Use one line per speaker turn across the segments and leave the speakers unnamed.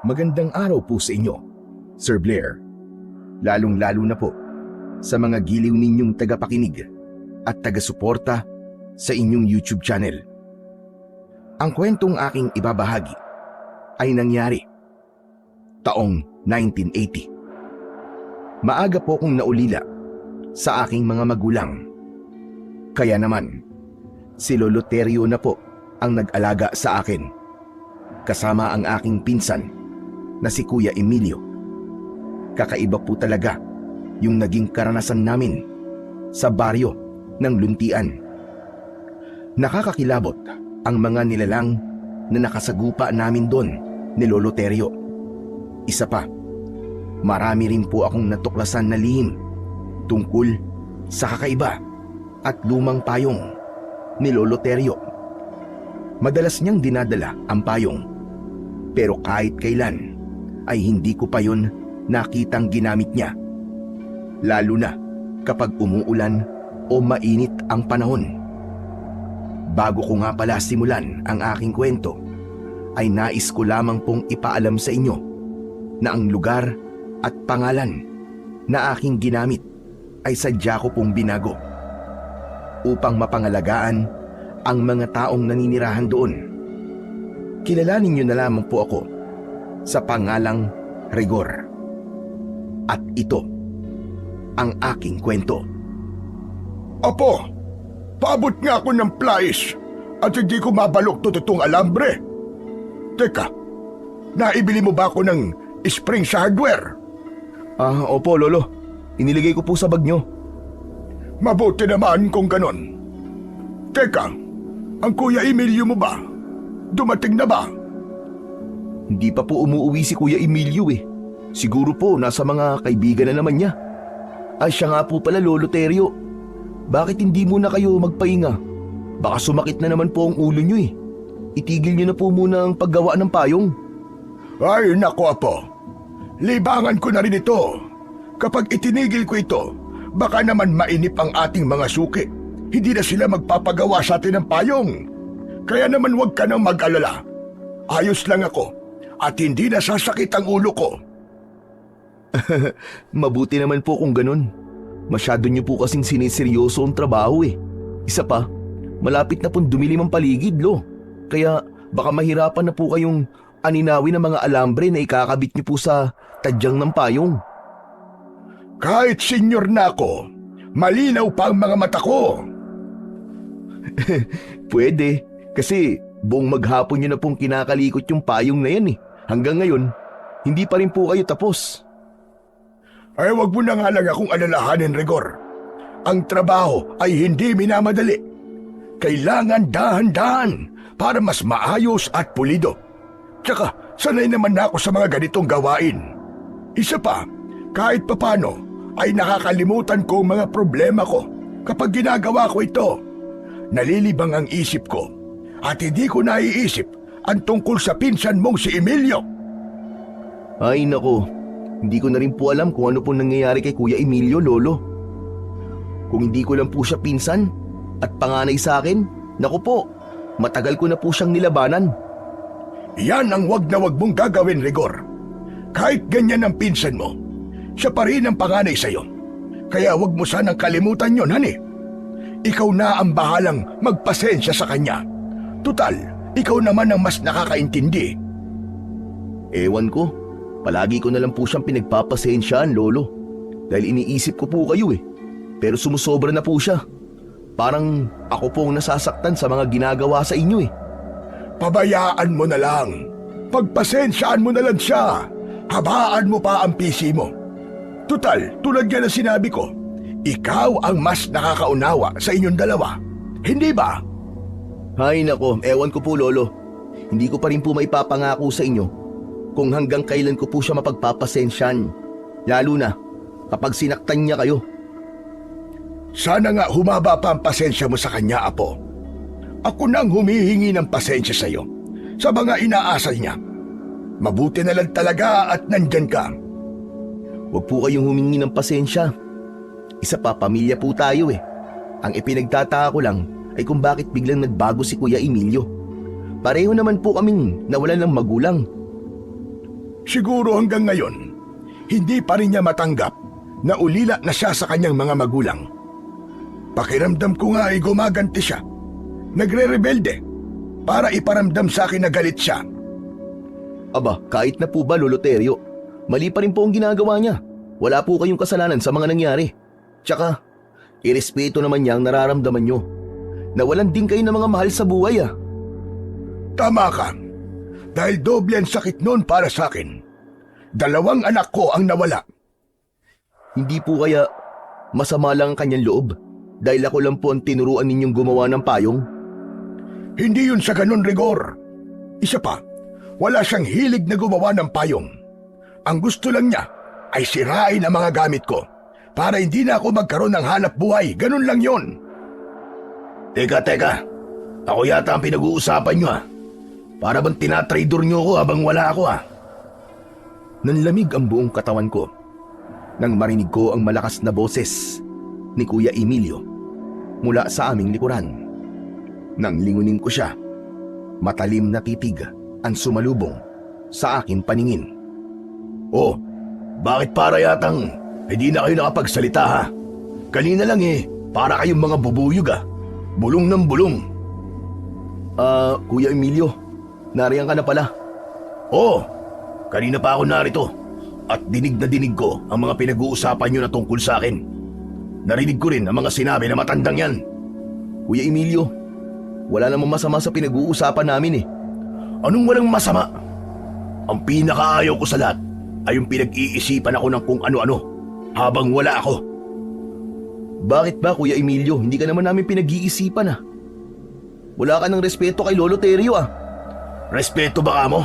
Magandang araw po sa inyo, Sir Blair. Lalong-lalo na po sa mga giliw ninyong tagapakinig at taga-suporta sa inyong YouTube channel. Ang kwentong aking ibabahagi ay nangyari taong 1980. Maaga po akong naulila sa aking mga magulang. Kaya naman, si Lolo Terio na po ang nag-alaga sa akin, kasama ang aking pinsan na si Kuya Emilio. Kakaiba po talaga yung naging karanasan namin sa baryo ng Luntian. Nakakakilabot ang mga nilalang na nakasagupa namin doon ni Lolo Terio. Isa pa, marami rin po akong natuklasan na lihim tungkol sa kakaiba at lumang payong ni Lolo Terio. Madalas niyang dinadala ang payong, pero kahit kailan ay hindi ko pa yun nakitang ginamit niya. Lalo na kapag umuulan o mainit ang panahon. Bago ko nga pala simulan ang aking kwento, ay nais ko lamang pong ipaalam sa inyo na ang lugar at pangalan na aking ginamit ay sadya ko pong binago upang mapangalagaan ang mga taong naninirahan doon. Kilalanin niyo na lamang po ako sa pangalang Rigor. At ito ang aking kwento.
Apo, paabot nga ako ng plais at hindi ko mabalok to itong alambre. Teka, naibili mo ba ako ng spring sa hardware?
Opo, Lolo. Iniligay ko po sa bag nyo.
Mabuti naman kung ganon. Teka, ang Kuya Emilio mo ba? Dumating na ba?
Hindi pa po umuuwi si Kuya Emilio eh. Siguro po nasa mga kaibigan na naman niya. Siya nga po pala, Lolo Terio. Bakit hindi muna kayo magpahinga? Baka sumakit na naman po ang ulo niyo eh. Itigil niyo na po muna ang paggawa ng payong.
Ay, naku apo. Libangan ko na rin ito. Kapag itinigil ko ito, baka naman mainip ang ating mga suki. Hindi na sila magpapagawa sa atin ng payong. Kaya naman huwag ka nang mag-alala. Ayos lang ako at hindi nasasakit ang ulo ko.
Mabuti naman po kung ganun. Masyado niyo po kasing siniseryoso ang trabaho eh. Isa pa, malapit na pong dumilim ang paligid, Lo. Kaya baka mahirapan na po kayong aninawin ng mga alambre na ikakabit niyo po sa tadyang ng payong.
Kahit senior na ako, malinaw pa ang mga mata ko.
Pwede, kasi buong maghapon niyo na pong kinakalikot yung payong na yan eh. Hanggang ngayon, hindi pa rin po kayo tapos.
Ay wag mo na nga lang akong alalahanin, Rigor. Ang trabaho ay hindi minamadali. Kailangan dahan-dahan para mas maayos at pulido. Tsaka sanay naman na ako sa mga ganitong gawain. Isa pa, kahit papano ay nakakalimutan ko ang mga problema ko kapag ginagawa ko ito. Nalilibang ang isip ko at hindi ko naiisip ang tungkol sa pinsan mong si Emilio.
Ay nako, hindi ko na rin po alam kung ano po nangyayari kay Kuya Emilio, Lolo. Kung hindi ko lang po siya pinsan at panganay sa akin, naku po, matagal ko na po siyang nilabanan.
Yan ang wag na wag mong gagawin, Rigor. Kahit ganyan ang pinsan mo, siya pa rin ang panganay sa'yo. Kaya wag mo sanang kalimutan yon, hani. Ikaw na ang bahalang magpasensya sa kanya. Tutal, ikaw naman ang mas nakakaintindi.
Ewan ko, palagi ko na lang po siyang pinagpapasensyaan, Lolo. Dahil iniisip ko po kayo eh. Pero sumusobra na po siya. Parang ako po ang nasasaktan sa mga ginagawa sa inyo eh.
Pabayaan mo na lang. Pagpasensyaan mo na lang siya. Habaan mo pa ang PC mo. Tutal, tulad nga na sinabi ko, ikaw ang mas nakakaunawa sa inyong dalawa. Hindi ba?
Hay nako, ewan ko po, Lolo. Hindi ko pa rin po maipapangako sa inyo kung hanggang kailan ko po siya mapagpapasensyan. Lalo na kapag sinaktan niya kayo.
Sana nga humaba pa ang pasensya mo sa kanya, Apo. Ako nang humihingi ng pasensya sa iyo sa mga inaasal niya. Mabuti na lang talaga at nandyan ka.
Huwag po kayong humingi ng pasensya. Isa pa, pamilya po tayo eh. Ang ipinagtataka ko lang ay kung bakit biglang nagbago si Kuya Emilio. Pareho naman po kaming nawalan ng magulang.
Siguro hanggang ngayon, hindi pa rin niya matanggap na ulila na siya sa kanyang mga magulang. Pakiramdam ko nga ay gumaganti siya. Nagre-rebelde para iparamdam sa akin na galit siya.
Aba, kahit na po ba, Lolo Terio, mali pa rin po ang ginagawa niya. Wala po kayong kasalanan sa mga nangyari. Tsaka, irespeto naman niya ang nararamdaman niyo. Nawalan din kayo ng mga mahal sa buhay ah.
Tama ka. Dahil doble ang sakit noon para sa akin. 2 anak ko ang nawala.
Hindi po kaya masama lang ang kanyang loob dahil ako lang po ang tinuruan ninyong gumawa ng payong?
Hindi yun sa ganun, Rigor. Isa pa, wala siyang hilig na gumawa ng payong. Ang gusto lang niya ay sirain ang mga gamit ko para hindi na ako magkaroon ng hanap buhay. Ganun lang yon. Teka. Ako yata ang pinag-uusapan niyo ah. Para bang tinatraidor niyo ako habang wala ako ah.
Nanlamig ang buong katawan ko nang marinig ko ang malakas na boses ni Kuya Emilio mula sa aming likuran. Nang lingunin ko siya, matalim na titig ang sumalubong sa aking paningin.
Oh, bakit para yatang hindi na kayo nakapagsalita ha? Kanina lang para kayong mga bubuyog ah. Bulong ng bulong.
Kuya Emilio, nariyan ka na pala.
Oh, kanina pa ako narito at dinig na dinig ko ang mga pinag-uusapan niyo na tungkol sa akin. Narinig ko rin ang mga sinabi na matandang yan.
Kuya Emilio, wala namang masama sa pinag-uusapan namin eh.
Anong walang masama? Ang pinakaayaw ko sa lahat ay yung pinag-iisipan ako ng kung ano-ano habang wala ako.
Bakit ba, Kuya Emilio? Hindi ka naman namin pinag-iisipan ah. Wala ka ng respeto kay Lolo Terio ah.
Respeto ba ka mo?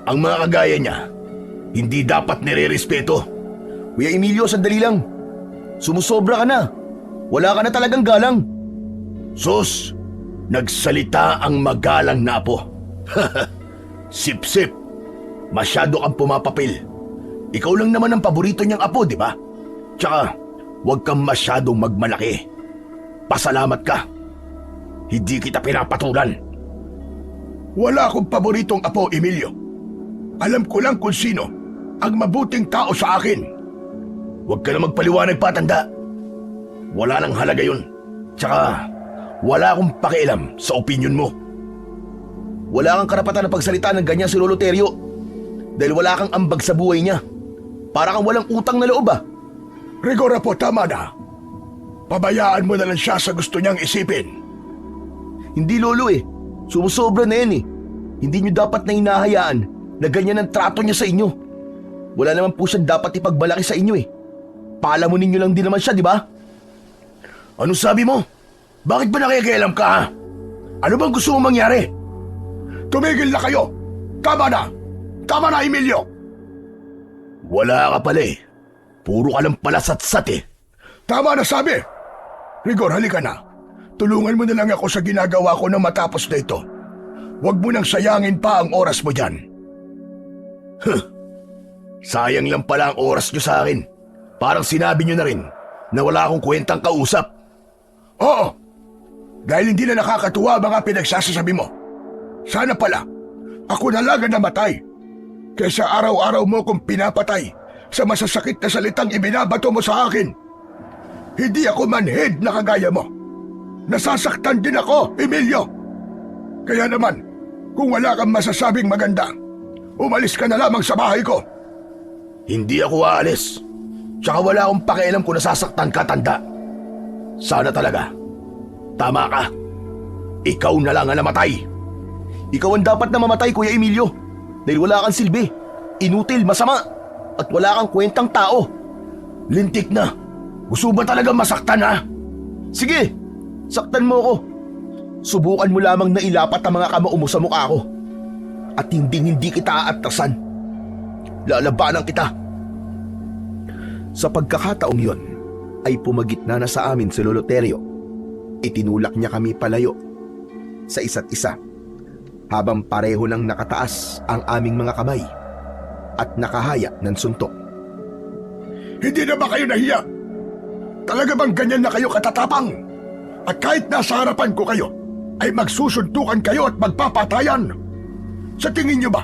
Ang mga kagaya niya, hindi dapat nire-respeto.
Kuya Emilio, sandali lang. Sumusobra ka na. Wala ka na talagang galang.
Sus, nagsalita ang magalang na apo. Sip-sip, masyado kang pumapapil. Ikaw lang naman ang paborito niyang apo, di ba? Tsaka, huwag kang masyadong magmalaki. Pasalamat ka. Hindi kita pinapatulan. Wala akong paboritong apo, Emilio. Alam ko lang kung sino ang mabuting tao sa akin. Huwag ka na magpaliwanag pa, tanda. Wala nang halaga yun. Tsaka, wala akong pakialam sa opinyon mo.
Wala kang karapatan na pagsalita ng ganyan si Lolo Terio. Dahil wala kang ambag sa buhay niya. Para kang walang utang na loob ah.
Rigor po, tama na. Pabayaan mo na lang siya sa gusto niyang isipin.
Hindi Lolo eh. Sumusobra na yan eh. Hindi niyo dapat na hinahayaan na ganyan ang trato niya sa inyo. Wala naman po siyang dapat ipagbalaki sa inyo eh. Palamunin niyo lang din naman siya, di ba?
Ano sabi mo? Bakit ba nakikialam ka ha? Ano bang gusto mong mangyari? Tumigil na kayo! Tama na! Tama na, Emilio! Wala ka pala eh. Puro ka lang palasatsat eh. Tama na sabi! Rigor, halika na. Tulungan mo na lang ako sa ginagawa ko na matapos na ito. Huwag mo nang sayangin pa ang oras mo dyan. Sayang lang pala ang oras nyo sa akin. Parang sinabi nyo na rin na wala akong kwentang kausap. Oo, dahil hindi na nakakatuwa mga pinagsasasabi mo. Sana pala, ako na lang ang namatay. Kaysa araw-araw mo kong pinapatay sa masasakit na salitang ibinabato mo sa akin. Hindi ako manhid na kagaya mo. Nasasaktan din ako, Emilio. Kaya naman, kung wala kang masasabing maganda, umalis ka na lamang sa bahay ko. Hindi ako aalis. Tsaka wala akong pakialam kung nasasaktan ka, tanda. Sana talaga. Tama ka. Ikaw na lang ang namatay.
Ikaw ang dapat na mamatay, Kuya Emilio. Dahil wala kang silbi. Inutil, masama. At wala kang kwentang tao.
Lintik na. Gusto ba talaga masaktan ha?
Sige, saktan mo ako. Subukan mo lamang na ilapat ang mga kamao mo sa mukha ko. At hindi kita aatrasan. Lalabanan kita.
Sa pagkakataong yon, ay pumagitna na sa amin si Lolo Terio. Itinulak niya kami palayo sa isa't isa habang pareho nang nakataas ang aming mga kamay at nakahaya ng suntok.
Hindi na ba kayo nahiya? Talaga bang ganyan na kayo katatapang? At kahit nasa harapan ko kayo, ay magsusuntukan kayo at magpapatayan? Sa tingin niyo ba,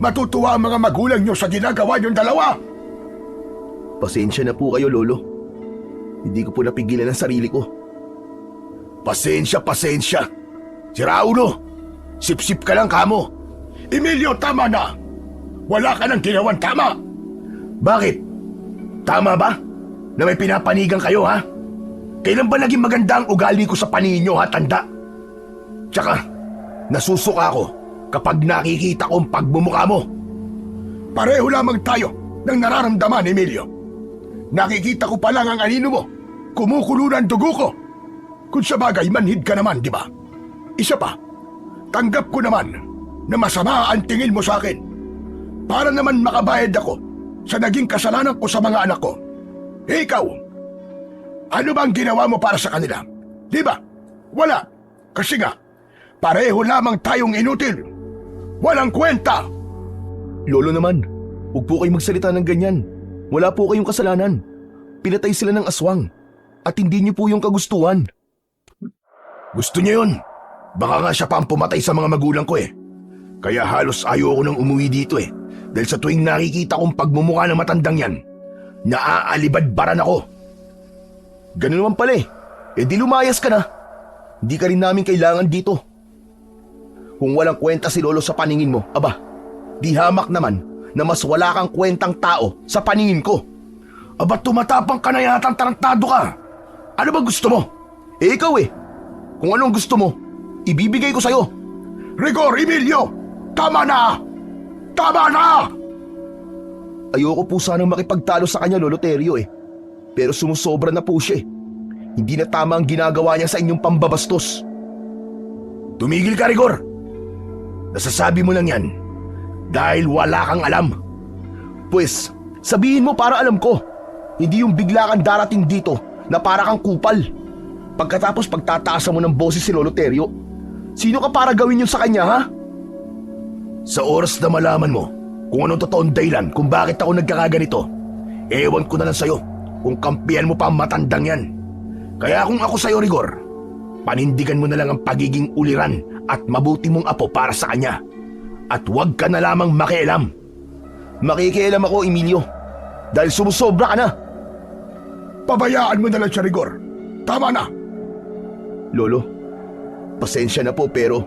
Matutuwa ang mga magulang nyo sa ginagawa nyong dalawa.
Pasensya na po kayo, Lolo. Hindi ko po napigilan ang sarili ko.
Pasensya. Si Raulo, sip-sip ka lang kamo. Emilio, tama na. Wala ka nang ginawan tama. Bakit? Tama ba? Na may pinapanigan kayo, ha? Kailan ba naging maganda ang ugali ko sa paningin nyo, ha, tanda? Tsaka, nasusuka ako kapag nakikita ko ang pagmumukha mo. Pareho lamang tayo ng nararamdaman, Emilio. Nakikita ko pa lang ang anino mo. Kumukulo ng dugo ko. Kung sa bagay, manhid ka naman, di ba? Isa pa, tanggap ko naman na masama ang tingin mo sa akin. Para naman makabayad ako sa naging kasalanan ko sa mga anak ko. Eh, ikaw, ano bang ginawa mo para sa kanila? Di ba? Wala. Kasi nga, pareho lamang tayong inutil. Walang kwenta.
Lolo naman, huwag po kayong magsalita ng ganyan. Wala po kayong kasalanan. Pinatay sila ng aswang. At hindi niyo po yung kagustuhan.
Gusto niya yun. Baka nga siya pa ang pumatay sa mga magulang ko eh. Kaya halos ayaw ko nang umuwi dito eh. Dahil sa tuwing nakikita kong pagmumukha ng matandang yan, naaalibadbaran ako.
Ganun naman pala eh. Eh di lumayas ka na. Hindi ka rin namin kailangan dito. Kung walang kwenta si Lolo sa paningin mo, aba, di hamak naman na mas wala kang kwentang tao sa paningin ko.
Aba, tumatapang ka na yatang tarantado ka. Ano ba gusto mo?
Eh ikaw eh. Kung anong gusto mo, ibibigay ko sa'yo.
Rigor, Emilio! Tama na! Tama na!
Ayoko po sanang makipagtalo sa kanya, Lolo Terio eh. Pero sumusobra na po siya eh. Hindi na tama ang ginagawa niya sa inyong pambabastos.
Tumigil ka, Rigor! Nasasabi mo lang yan dahil wala kang alam.
Pues, sabihin mo para alam ko. Hindi yung bigla kang darating dito na para kang kupal. Pagkatapos pagtataasan mo ng boses si Lolo Terio, sino ka para gawin yun sa kanya, ha?
Sa oras na malaman mo kung anong totoong dahilan kung bakit ako nagkakaganito, ewan ko na lang sa'yo kung kampihan mo pa ang matandang yan. Kaya kung ako sa'yo, Rigor, panindigan mo na lang ang pagiging uliran at mabuti mong apo para sa kanya. At huwag ka na lamang makialam.
Makikialam ako, Emilio, dahil sumusobra ka na.
Pabayaan mo na lang siya, Rigor. Tama na.
Lolo, pasensya na po pero...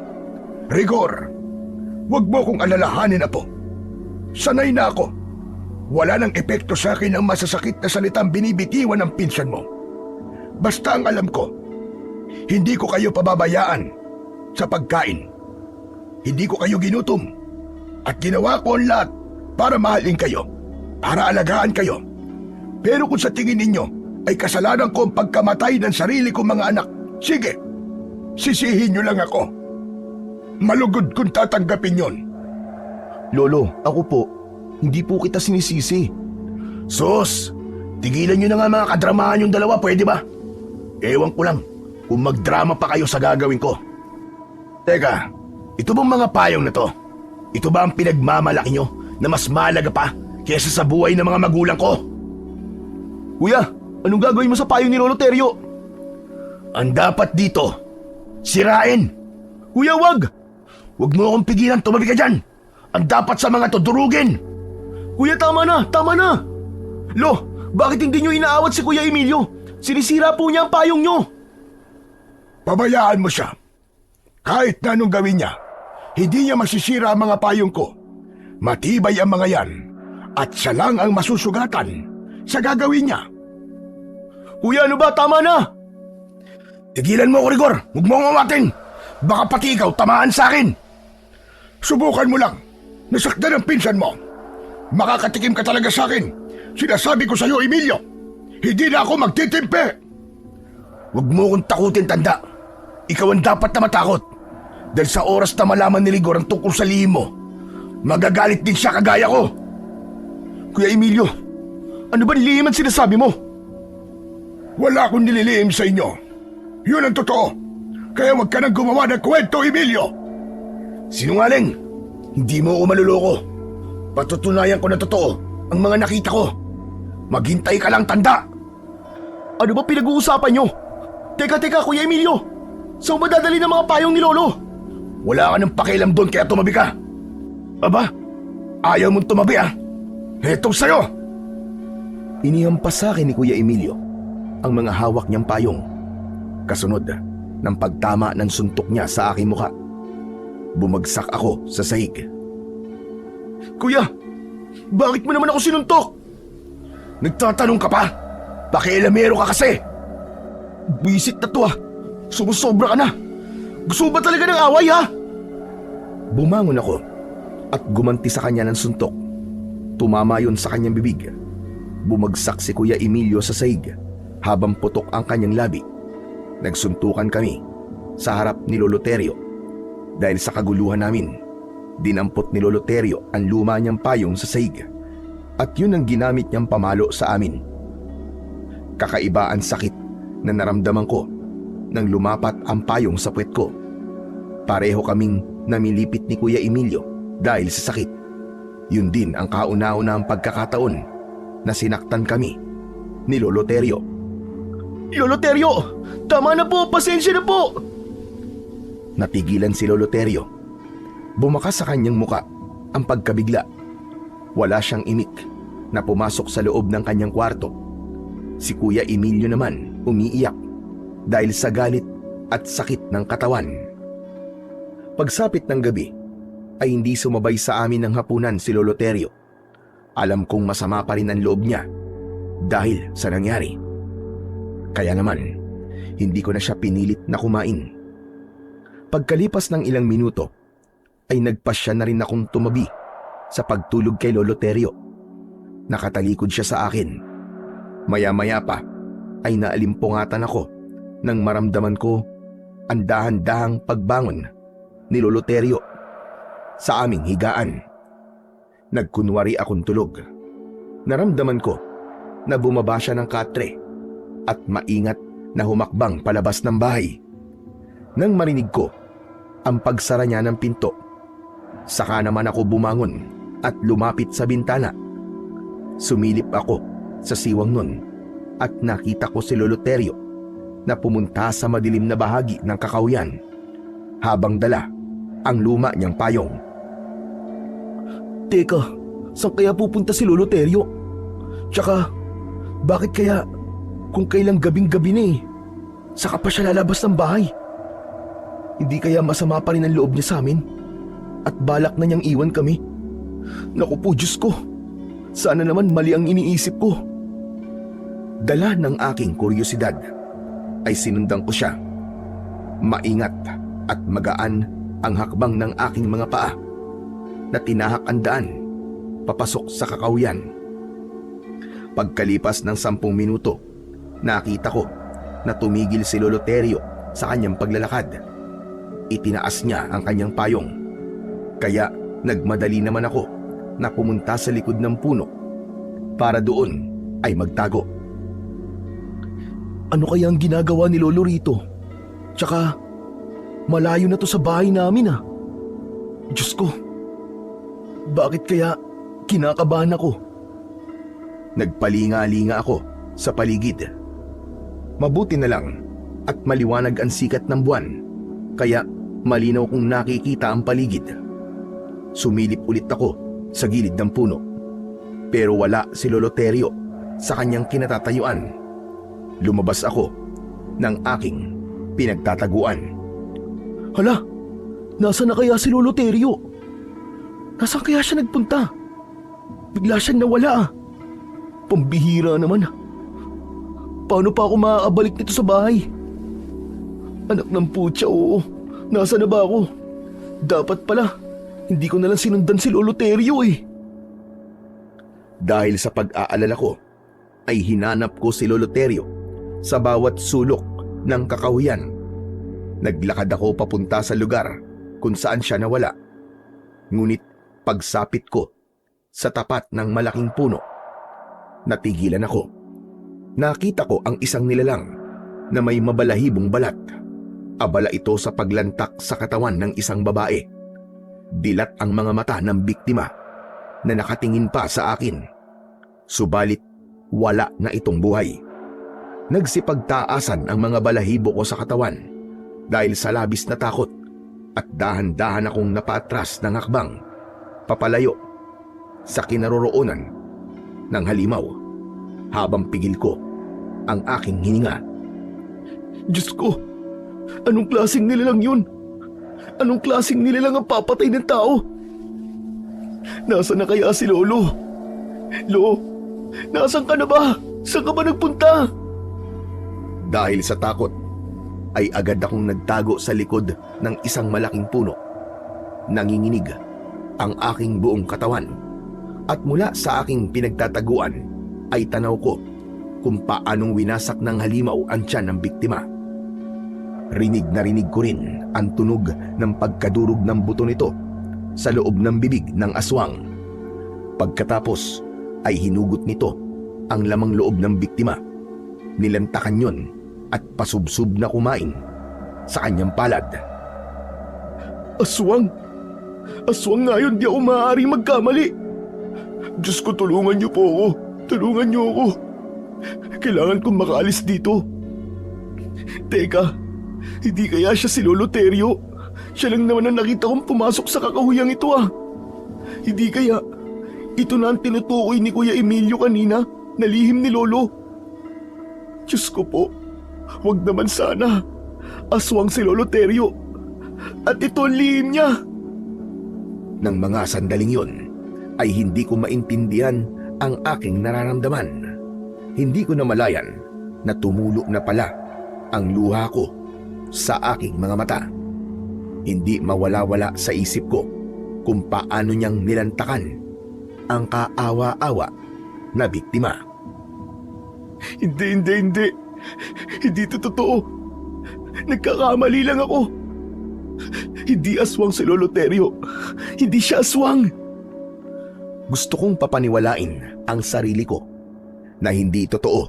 Rigor, huwag mo kong alalahanin, apo. Sanay na ako. Wala nang epekto sa akin ang masasakit na salitang binibitiwan ng pinsan mo. Basta ang alam ko, hindi ko kayo pababayaan sa pagkain. Hindi ko kayo ginutom. At ginawa ko ang lahat para mahalin kayo, para alagaan kayo. Pero kung sa tingin ninyo ay kasalanan ko ang pagkamatay ng sarili kong mga anak, sige, sisihin nyo lang ako. Malugod kung tatanggapin yon.
Lolo, ako po, hindi po kita sinisisi.
Sus, tigilan nyo na nga mga kadramahan yung dalawa, pwede ba? Ewan ko lang kung magdrama pa kayo sa gagawin ko. Teka, ito bang mga payong na to? Ito ba ang pinagmamalaki nyo na mas mahalaga pa kaysa sa buhay ng mga magulang ko?
Kuya, anong gagawin mo sa payong ni Lolo Terio?
Ang dapat dito, sirain.
Kuya, wag!
Huwag mo akong pigilan, tumabi ka dyan. Ang dapat sa mga to, durugin.
Kuya, tama na, tama na! Lo, bakit hindi nyo inaawat si Kuya Emilio? Sinisira po niya ang payong nyo.
Pabayaan mo siya. Kahit na anong gawin niya, hindi niya masisira ang mga payong ko. Matibay ang mga yan. At siya lang ang masusugatan sa gagawin niya.
Kuya, ano ba? Tama na!
Tigilan mo ko, Rigor. Huwag mo akong amatin. Baka pati ikaw tamaan sa akin. Subukan mo lang. Nasaktan ang pinsan mo. Makakatikim ka talaga sa akin. Sinasabi ko sa'yo, Emilio. Hindi na ako magtitimpe. Huwag mo akong takutin, tanda. Ikaw ang dapat na matakot. Dahil sa oras na malaman ni Rigor ang tungkol sa lihim mo, magagalit din siya kagaya ko.
Kuya Emilio, ano ba nilihim ang sinasabi mo?
Wala akong nililihim sa inyo. Yun ang totoo. Kaya huwag ka nang gumawa ng kwento, Emilio. Sinungaling. Hindi mo ako maluloko. Patutunayan ko na totoo ang mga nakita ko. Maghintay ka lang, tanda.
Ano ba pinag-uusapan nyo? Teka, Kuya Emilio. Saan ba dadali ng mga payong ni Lolo?
Wala ka ng pakialam doon kaya tumabi ka. Aba, Ayaw mong tumabi ah! Hetong sa'yo!
Inihampas sa akin ni Kuya Emilio ang mga hawak niyang payong. Kasunod ng pagtama ng suntok niya sa aking muka. Bumagsak ako sa sahig.
Kuya, bakit mo naman ako sinuntok? Nagtatanong ka pa? Pakialamero ka kasi! Bisit na to ah! Sumusobra ka na! Gusto mo ba talaga ng away ha?
Bumangon ako at gumanti sa kanya ng suntok. Tumama yun sa kanyang bibig. Bumagsak si Kuya Emilio sa sahig habang putok ang kanyang labi. Nagsuntukan kami sa harap ni Lolo Terio. Dahil sa kaguluhan namin, dinampot ni Lolo Terio ang luma niyang payong sa sahig at yun ang ginamit niyang pamalo sa amin. Kakaiba ang sakit na naramdaman ko nang lumapat ang payong sa puwet ko. Pareho kaming namilipit ni Kuya Emilio dahil sa sakit. Yun din ang kauna-unahang pagkakataon na sinaktan kami ni Lolo Terio.
Lolo Terio! Tama na po! Pasensya na po!
Natigilan si Lolo Terio. Bumakas sa kanyang muka ang pagkabigla. Wala siyang imik na pumasok sa loob ng kanyang kwarto. Si Kuya Emilio naman umiiyak dahil sa galit at sakit ng katawan. Pagsapit ng gabi ay hindi sumabay sa amin ng hapunan si Lolo Terio. Alam kong masama pa rin ang loob niya dahil sa nangyari. Kaya naman, hindi ko na siya pinilit na kumain. Pagkalipas ng ilang minuto, ay nagpasya na rin akong tumabi sa pagtulog kay Lolo Terio. Nakatalikod siya sa akin. Maya-maya pa ay naalimpungatan ako nang maramdaman ko ang dahan-dahang pagbangon ni Lolo Terio sa aming higaan. Nagkunwari akong tulog. Naramdaman ko na bumaba siya ng katre at maingat na humakbang palabas ng bahay. Nang marinig ko ang pagsara niya ng pinto, saka naman ako bumangon at lumapit sa bintana. Sumilip ako sa siwang nun at nakita ko si Lolo Terio na pumunta sa madilim na bahagi ng kakahuyan habang dala ang luma niyang payong.
Teka, saan kaya pupunta si Lolo Terio?
Tsaka, bakit kaya kung kailang gabing-gabi na saka pa siya lalabas ng bahay? Hindi kaya masama pa rin ang loob niya sa amin at balak na niyang iwan kami? Naku po, Diyos ko, sana naman mali ang iniisip ko. Dala ng aking kuryosidad ay sinundan ko siya. Maingat at magaan ang hakbang ng aking mga paa na tinahak ang daan papasok sa kakahuyan. Pagkalipas ng 10 minuto, nakita ko na tumigil si Lolo Terio sa kanyang paglalakad. Itinaas niya ang kanyang payong. Kaya nagmadali naman ako na pumunta sa likod ng puno para doon ay magtago.
Ano kaya ang ginagawa ni Lolo rito? Tsaka, malayo na to sa bahay namin ah. Diyos ko, bakit kaya kinakabahan ako?
Nagpalinga-linga ako sa paligid. Mabuti na lang at maliwanag ang sikat ng buwan, kaya malinaw kong nakikita ang paligid. Sumilip ulit ako sa gilid ng puno, pero wala si Lolo Terio sa kanyang kinatatayuan. Lumabas ako ng aking pinagtataguan.
Hala, nasaan na kaya si Lolo Terio? Nasaan kaya siya nagpunta? Bigla siyang nawala ah. Pambihira naman. Paano pa ako makakabalik nito sa bahay? Anak ng putya, oo. Nasaan na ba ako? Dapat pala, hindi ko nalang sinundan si Lolo Terio eh.
Dahil sa pag-aalala ko, ay hinanap ko si Lolo Terio sa bawat sulok ng kakahuyan. Naglakad ako papunta sa lugar kung saan siya nawala. Ngunit pagsapit ko sa tapat ng malaking puno, natigilan ako. Nakita ko ang isang nilalang na may mabalahibong balat. Abala ito sa paglantak sa katawan ng isang babae. Dilat ang mga mata ng biktima na nakatingin pa sa akin. Subalit wala na itong buhay. Nagsipagtaasan ang mga balahibo ko sa katawan dahil sa labis na takot at dahan-dahan akong napaatras ng hakbang, papalayo sa kinaroroonan ng halimaw habang pigil ko ang aking hininga.
Diyos ko, anong klaseng nilalang yun? Anong klaseng nilalang ang papatay ng tao? Nasaan na kaya si Lolo? Lo, nasaan ka na ba? Saan ka ba nagpunta?
Dahil sa takot, ay agad akong nagtago sa likod ng isang malaking puno. Nanginginig ang aking buong katawan at mula sa aking pinagtataguan ay tanaw ko kung paanong winasak ng halimaw ang tiyan ng biktima. Rinig na rinig ko rin ang tunog ng pagkadurog ng buto nito sa loob ng bibig ng aswang. Pagkatapos ay hinugot nito ang lamang loob ng biktima. Nilantakan yon at pasubsob na kumain sa kanyang palad.
Aswang! Aswang nga yun, di ako maaaring magkamali. Diyos ko, tulungan niyo po ako. Tulungan niyo ako. Kailangan kong makaalis dito. Teka, hindi kaya siya si Lolo Terio? Siya lang naman ang nakita kong pumasok sa kakahuyang ito ah. Hindi kaya ito na ang tinutukoy ni Kuya Emilio kanina na lihim ni Lolo? Diyos ko po, huwag naman sana. Aswang si Lolo Terio. At ito ang lihim niya.
Nang mga sandaling yon, ay hindi ko maintindihan ang aking nararamdaman. Hindi ko namalayan na tumulo na pala ang luha ko sa aking mga mata. Hindi mawala-wala sa isip ko kung paano niyang nilantakan ang kaawa-awa na biktima.
Hindi. Hindi ito totoo. Nagkakamali lang ako. Hindi aswang si Lolo Terio. Hindi siya aswang.
Gusto kong papaniwalain ang sarili ko na hindi totoo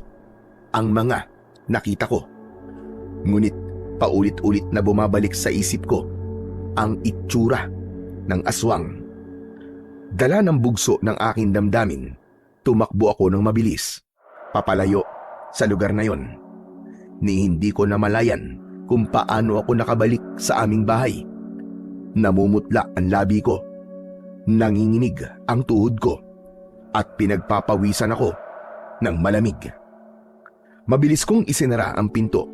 ang mga nakita ko. Ngunit paulit-ulit na bumabalik sa isip ko ang itsura ng aswang. Dala ng bugso ng aking damdamin, tumakbo ako ng mabilis, papalayo sa lugar na yon. Ni hindi ko namalayan kung paano ako nakabalik sa aming bahay. Namumutla ang labi ko, nanginginig ang tuhod ko, at pinagpapawisan ako ng malamig. Mabilis kong isinara ang pinto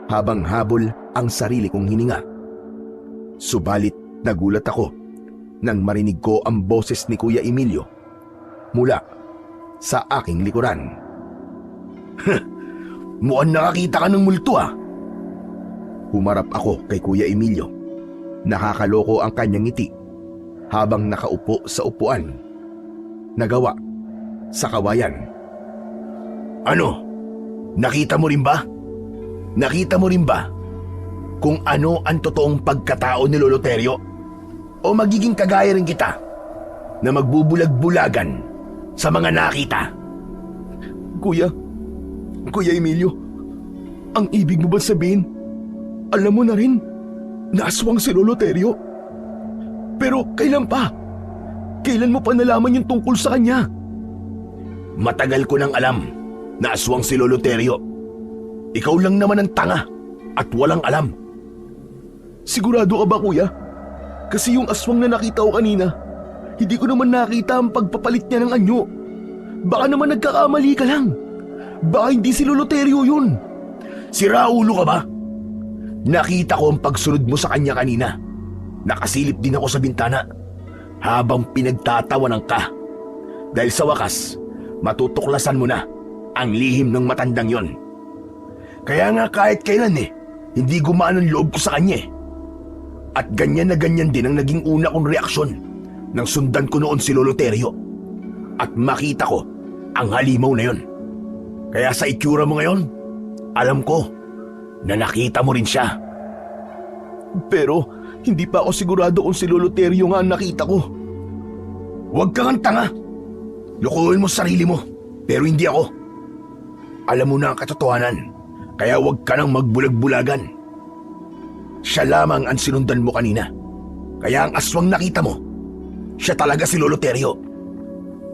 habang habol ang sarili kong hininga. Subalit nagulat ako nang marinig ko ang boses ni Kuya Emilio mula sa aking likuran.
Mukhang nakakita ka ng multo ah.
Humarap ako kay Kuya Emilio. Nakakaloko ang kanyang ngiti habang nakaupo sa upuan nagawa sa kawayan.
Ano? Nakita mo rin ba? Nakita mo rin ba kung ano ang totoong pagkatao ni Lolo Terio? O magiging kagaya rin kita na magbubulag-bulagan sa mga nakita?
Kuya Emilio, ang ibig mo ba sabihin, alam mo na rin na aswang si Lolo Terio? Pero kailan pa? Kailan mo pa nalaman yung tungkol sa kanya?
Matagal ko nang alam na aswang si Lolo Terio. Ikaw lang naman ang tanga at walang alam.
Sigurado ka ba, kuya? Kasi yung aswang na nakita ko kanina, hindi ko naman nakita ang pagpapalit niya ng anyo. Baka naman nagkakamali ka lang. Baka hindi si Lolo Terio yun.
Sira ulo ka ba? Nakita ko ang pagsunod mo sa kanya kanina. Nakasilip din ako sa bintana habang pinagtatawanan ka. Dahil sa wakas, matutuklasan mo na ang lihim ng matandang yon. Kaya nga kahit kailan hindi gumaan ang loob ko sa kanya. At ganyan na ganyan din ang naging una kong reaksyon nang sundan ko noon si Lolo Terio. At makita ko ang halimaw na yon. Kaya sa itsura mo ngayon, alam ko na nakita mo rin siya.
Pero hindi pa ako sigurado kung si Lolo Terio nga ang nakita ko.
Huwag kang tanga. Lukuhin mo sarili mo, pero hindi ako. Alam mo na ang katotohanan, kaya huwag ka nang magbulag-bulagan. Siya lamang ang sinundan mo kanina. Kaya ang aswang nakita mo, siya talaga si Lolo Terio.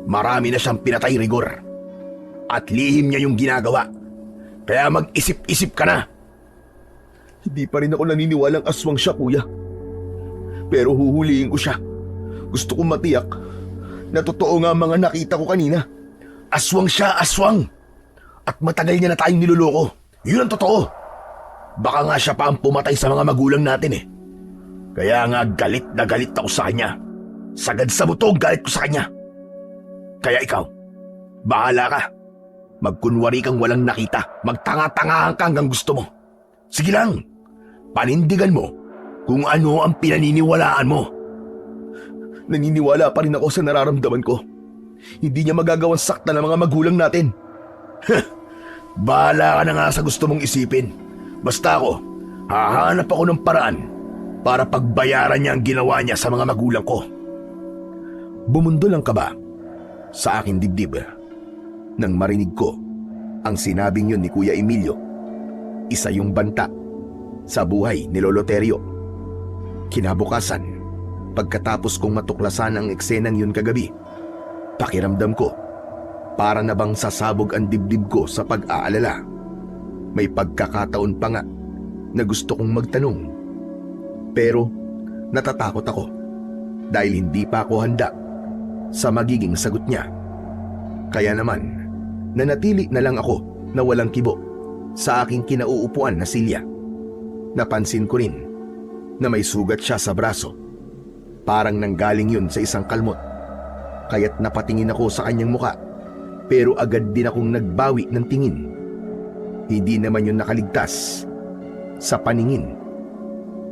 Marami na siyang pinatay, Rigor. At lihim niya yung ginagawa. Kaya mag-isip-isip ka na.
Hindi pa rin ako naniniwalang aswang siya, kuya. Pero huhulihin ko siya. Gusto kong matiyak na totoo nga ang mga nakita ko kanina.
Aswang siya, aswang. At matagal niya na tayong niloloko. Yun ang totoo. Baka nga siya pa ang pumatay sa mga magulang natin eh. Kaya nga galit na galit ako sa kanya. Sagad sa buto ang galit ko sa kanya. Kaya ikaw, bahala ka. Magkunwari kang walang nakita. Magtanga-tangahan ka hanggang gusto mo. Sige lang, panindigan mo kung ano ang pinaniniwalaan mo.
Naniniwala pa rin ako sa nararamdaman ko. Hindi niya magagawang sakta ng mga magulang natin.
Bahala ka na nga sa gusto mong isipin. Basta ako, hahanap ako ng paraan para pagbayaran niya ang ginawa niya sa mga magulang ko.
Bumundol ang kaba sa aking dibdib nang marinig ko ang sinabing yun ni Kuya Emilio. Isa yung banta sa buhay ni Lolo Terio. Kinabukasan, pagkatapos kong matuklasan ang eksenang yun kagabi, pakiramdam ko para na bang sasabog ang dibdib ko sa pag-aalala. May pagkakataon pa nga na gusto kong magtanong. Pero natatakot ako dahil hindi pa ako handa sa magiging sagot niya. Kaya naman, nanatili na lang ako na walang kibo sa aking kinauupuan na silya. Napansin ko rin na may sugat siya sa braso. Parang nanggaling yun sa isang kalmot. Kaya't napatingin ako sa kanyang muka, pero agad din akong nagbawi ng tingin. Hindi naman yun nakaligtas sa paningin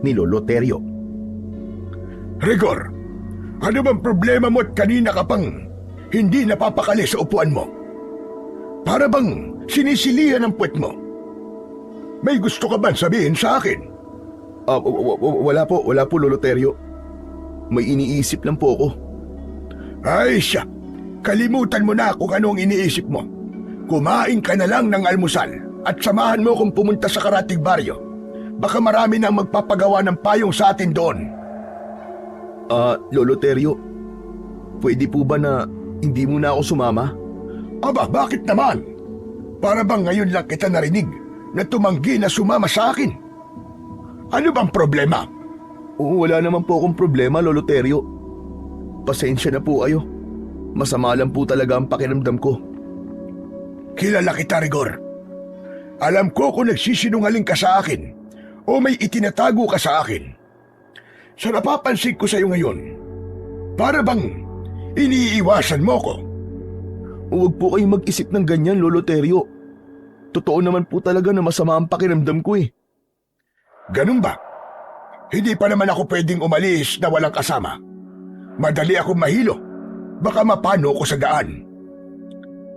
ni Lolo Terio.
Rigor, ano bang problema mo at kanina ka pang hindi napapakali sa upuan mo? Para bang sinisilihan ang puwet mo? May gusto ka ba sabihin sa akin?
Wala po Lolo Terio. May iniisip lang po ako.
Ay siya, kalimutan mo na kung ano ang iniisip mo. Kumain ka na lang ng almusal at samahan mo kung pumunta sa Karatig Baryo. Baka marami nang magpapagawa ng payong sa atin doon.
Lolo Terio, pwede po ba na hindi mo na ako sumama?
Aba, bakit naman? Para bang ngayon lang kita narinig na tumanggi na sumama sa akin? Ano bang problema?
Wala naman po akong problema, Lolo Terio. Pasensya na po kayo. Masama lang po talaga ang pakiramdam ko.
Kilala kita, Rigor. Alam ko kung nagsisinungaling ka sa akin o may itinatago ka sa akin. Sa napapansin ko sa iyo ngayon, para bang iniiwasan mo ko?
Huwag po kayong mag-isip ng ganyan, Lolo Terio. Totoo naman po talaga na masama ang pakiramdam ko eh.
Ganun ba? Hindi pa naman ako pwedeng umalis na walang kasama. Madali akong mahilo. Baka mapano ko sa daan.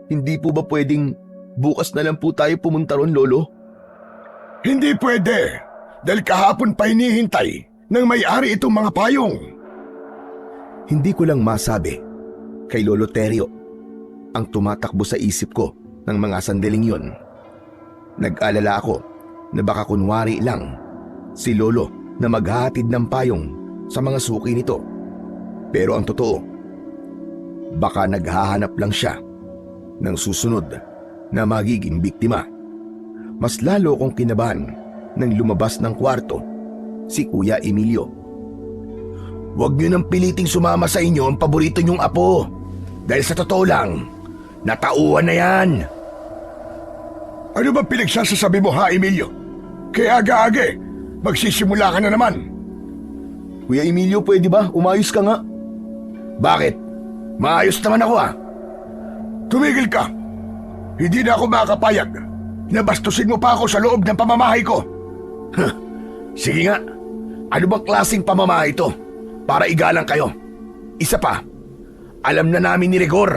Hindi po ba pwedeng bukas na lang po tayo pumunta ron, Lolo?
Hindi pwede. Dahil kahapon pa hinihintay ng may-ari itong mga payong.
Hindi ko lang masabi kay Lolo Terio ang tumatakbo sa isip ko ng mga sandaling yun. Nag-alala ako na baka kunwari lang si Lolo na maghahatid ng payong sa mga suki nito. Pero ang totoo, baka naghahanap lang siya ng susunod na magiging biktima. Mas lalo kong kinabahan nang lumabas ng kwarto si Kuya Emilio.
Huwag niyo nang piliting sumama sa inyo ang paborito niyong apo. Dahil sa totoo lang, natauhan na yan. Ano ba pinagsasasabi mo ha, Emilio? Kaya aga-aga, magsisimula ka na naman.
Kuya Emilio, pwede ba? Umayos ka nga.
Bakit? Maayos naman ako ha. Tumigil ka. Hindi na ako makakapayag na bastusin mo pa ako sa loob ng pamamahay ko. Sige nga, ano bang klaseng pamamahay ito? Para igalang kayo. Isa pa, alam na namin ni Rigor.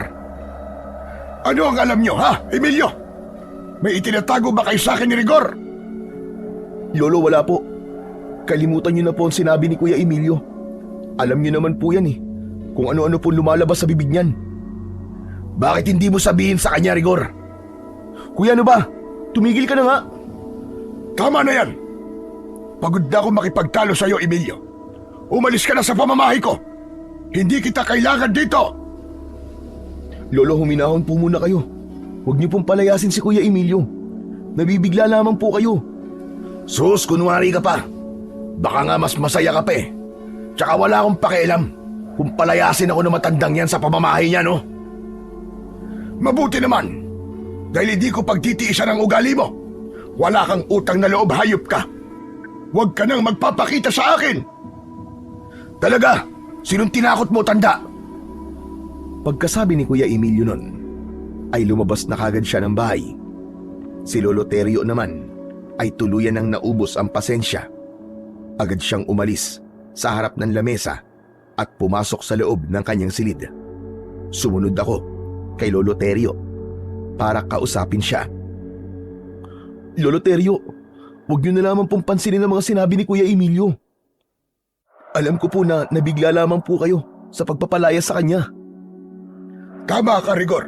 Ano ang alam nyo ha, Emilio? May itinatago ba kayo sa akin ni Rigor?
Lolo, wala po. Kalimutan niyo na po ang sinabi ni Kuya Emilio. Alam niyo naman po yan eh, kung ano-ano po lumalabas sa bibig niyan.
Bakit hindi mo sabihin sa kanya, Rigor?
Kuya, ano ba? Tumigil ka na nga.
Tama na yan. Pagod na akong makipagtalo sa iyo, Emilio. Umalis ka na sa pamamahay ko. Hindi kita kailangan dito.
Lolo, huminahon po muna kayo. Huwag niyo pong palayasin si Kuya Emilio. Nabibigla lamang po kayo.
Sus, kunwari ka pa. Baka nga mas masaya ka pa eh. Tsaka wala akong pakialam kung palayasin ako ng matandang yan sa pamamahay niya, no? Mabuti naman, dahil hindi ko pagtitiisan ang ugali mo. Wala kang utang na loob, hayop ka. Huwag ka nang magpapakita sa akin. Talaga, sinong tinakot mo, tanda?
Pagkasabi ni Kuya Emilio nun, ay lumabas na kagad siya ng bahay. Si Lolo Terio naman ay tuluyan nang naubos ang pasensya. Agad siyang umalis sa harap ng lamesa at pumasok sa loob ng kanyang silid. Sumunod ako kay Lolo Terio para kausapin siya. Lolo Terio, huwag niyo na lamang pong pansinin ang mga sinabi ni Kuya Emilio. Alam ko po na nabigla lamang po kayo sa pagpapalaya sa kanya.
Tama ka, Rigor.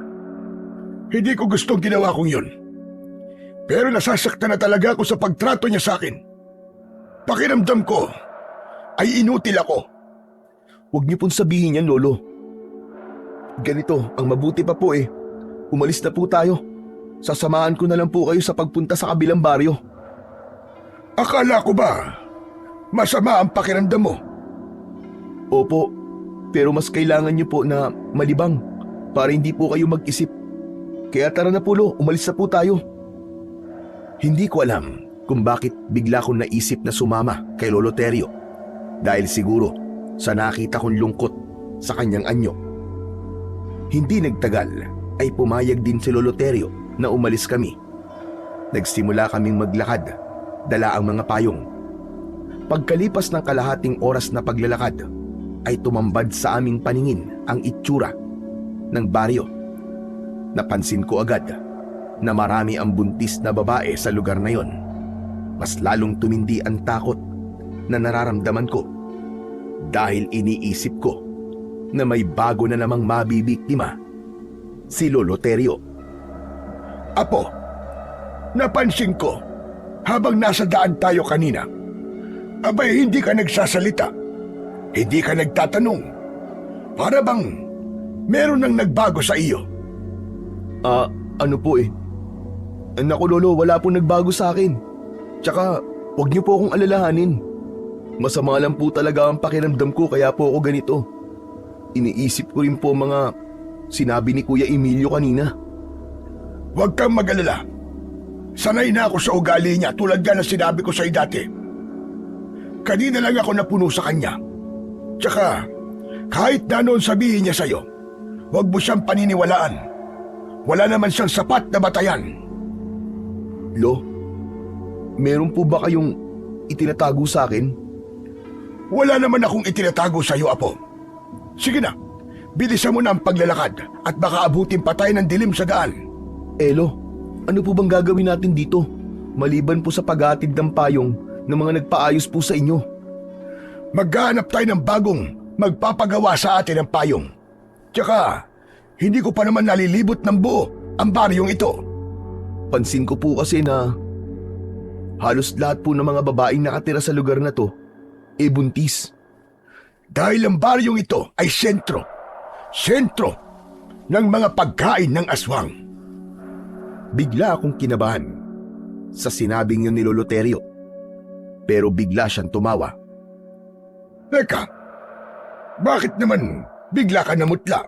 Hindi ko gustong ginawa kong yun. Pero nasasaktan na talaga ako sa pagtrato niya sa akin. Pakiramdam ko ay inutil ako.
Huwag niyo pong sabihin yan, Lolo. Ganito, ang mabuti pa po umalis na po tayo. Sasamahan ko na lang po kayo sa pagpunta sa kabilang baryo.
Akala ko ba masama ang pakiramdam mo?
Opo, pero mas kailangan niyo po na malibang para hindi po kayo mag-isip. Kaya tara na po, Lo, umalis na po tayo. Hindi ko alam kung bakit bigla kong naisip na sumama kay Lolo Terio. Dahil siguro sa nakita kong lungkot sa kanyang anyo. Hindi nagtagal ay pumayag din si Lolo Terio na umalis kami. Nagsimula kaming maglakad, dala ang mga payong. Pagkalipas ng kalahating oras na paglalakad, ay tumambad sa aming paningin ang itsura ng baryo. Napansin ko agad na marami ang buntis na babae sa lugar na yon. Mas lalong tumindi ang takot na nararamdaman ko dahil iniisip ko na may bago na namang mabibiktima, si Lolo Terio.
Apo, napansin ko habang nasa daan tayo kanina, abay hindi ka nagsasalita, hindi ka nagtatanong. Para bang meron nang nagbago sa iyo?
Ano po Naku Lolo, wala pong nagbago sa akin. Tsaka, huwag niyo po akong alalahanin. Masama lang po talaga ang pakiramdam ko kaya po ako ganito. Iniisip ko rin po mga sinabi ni Kuya Emilio kanina.
Huwag kang mag-alala. Sanay na ako sa ugali niya tulad nga na sinabi ko sa'yo dati. Kanina lang ako napuno sa kanya. Tsaka, kahit na noon sabihin niya sa'yo, huwag mo siyang paniniwalaan. Wala naman siyang sapat na batayan.
Lo, meron po ba kayong itinatago sa akin?
Wala naman akong itinatago sa iyo, Apo. Sige na, bilisan mo na ang paglalakad at baka abutin pa tayo ng dilim sa daan.
Lo, ano po bang gagawin natin dito? Maliban po sa paghatid ng payong ng mga nagpaayos po sa inyo.
Maghahanap tayo ng bagong magpapagawa sa atin ng payong. Tsaka, hindi ko pa naman nalilibot ng buo ang baryong ito.
Pansin ko po kasi na halos lahat po ng mga babaeng nakatira sa lugar na to buntis.
Dahil ang baryong ito ay sentro ng mga pagkain ng aswang.
Bigla akong kinabahan sa sinabing yun ni Lolo Terio. Pero bigla siyang tumawa.
Teka, bakit naman bigla ka namutla?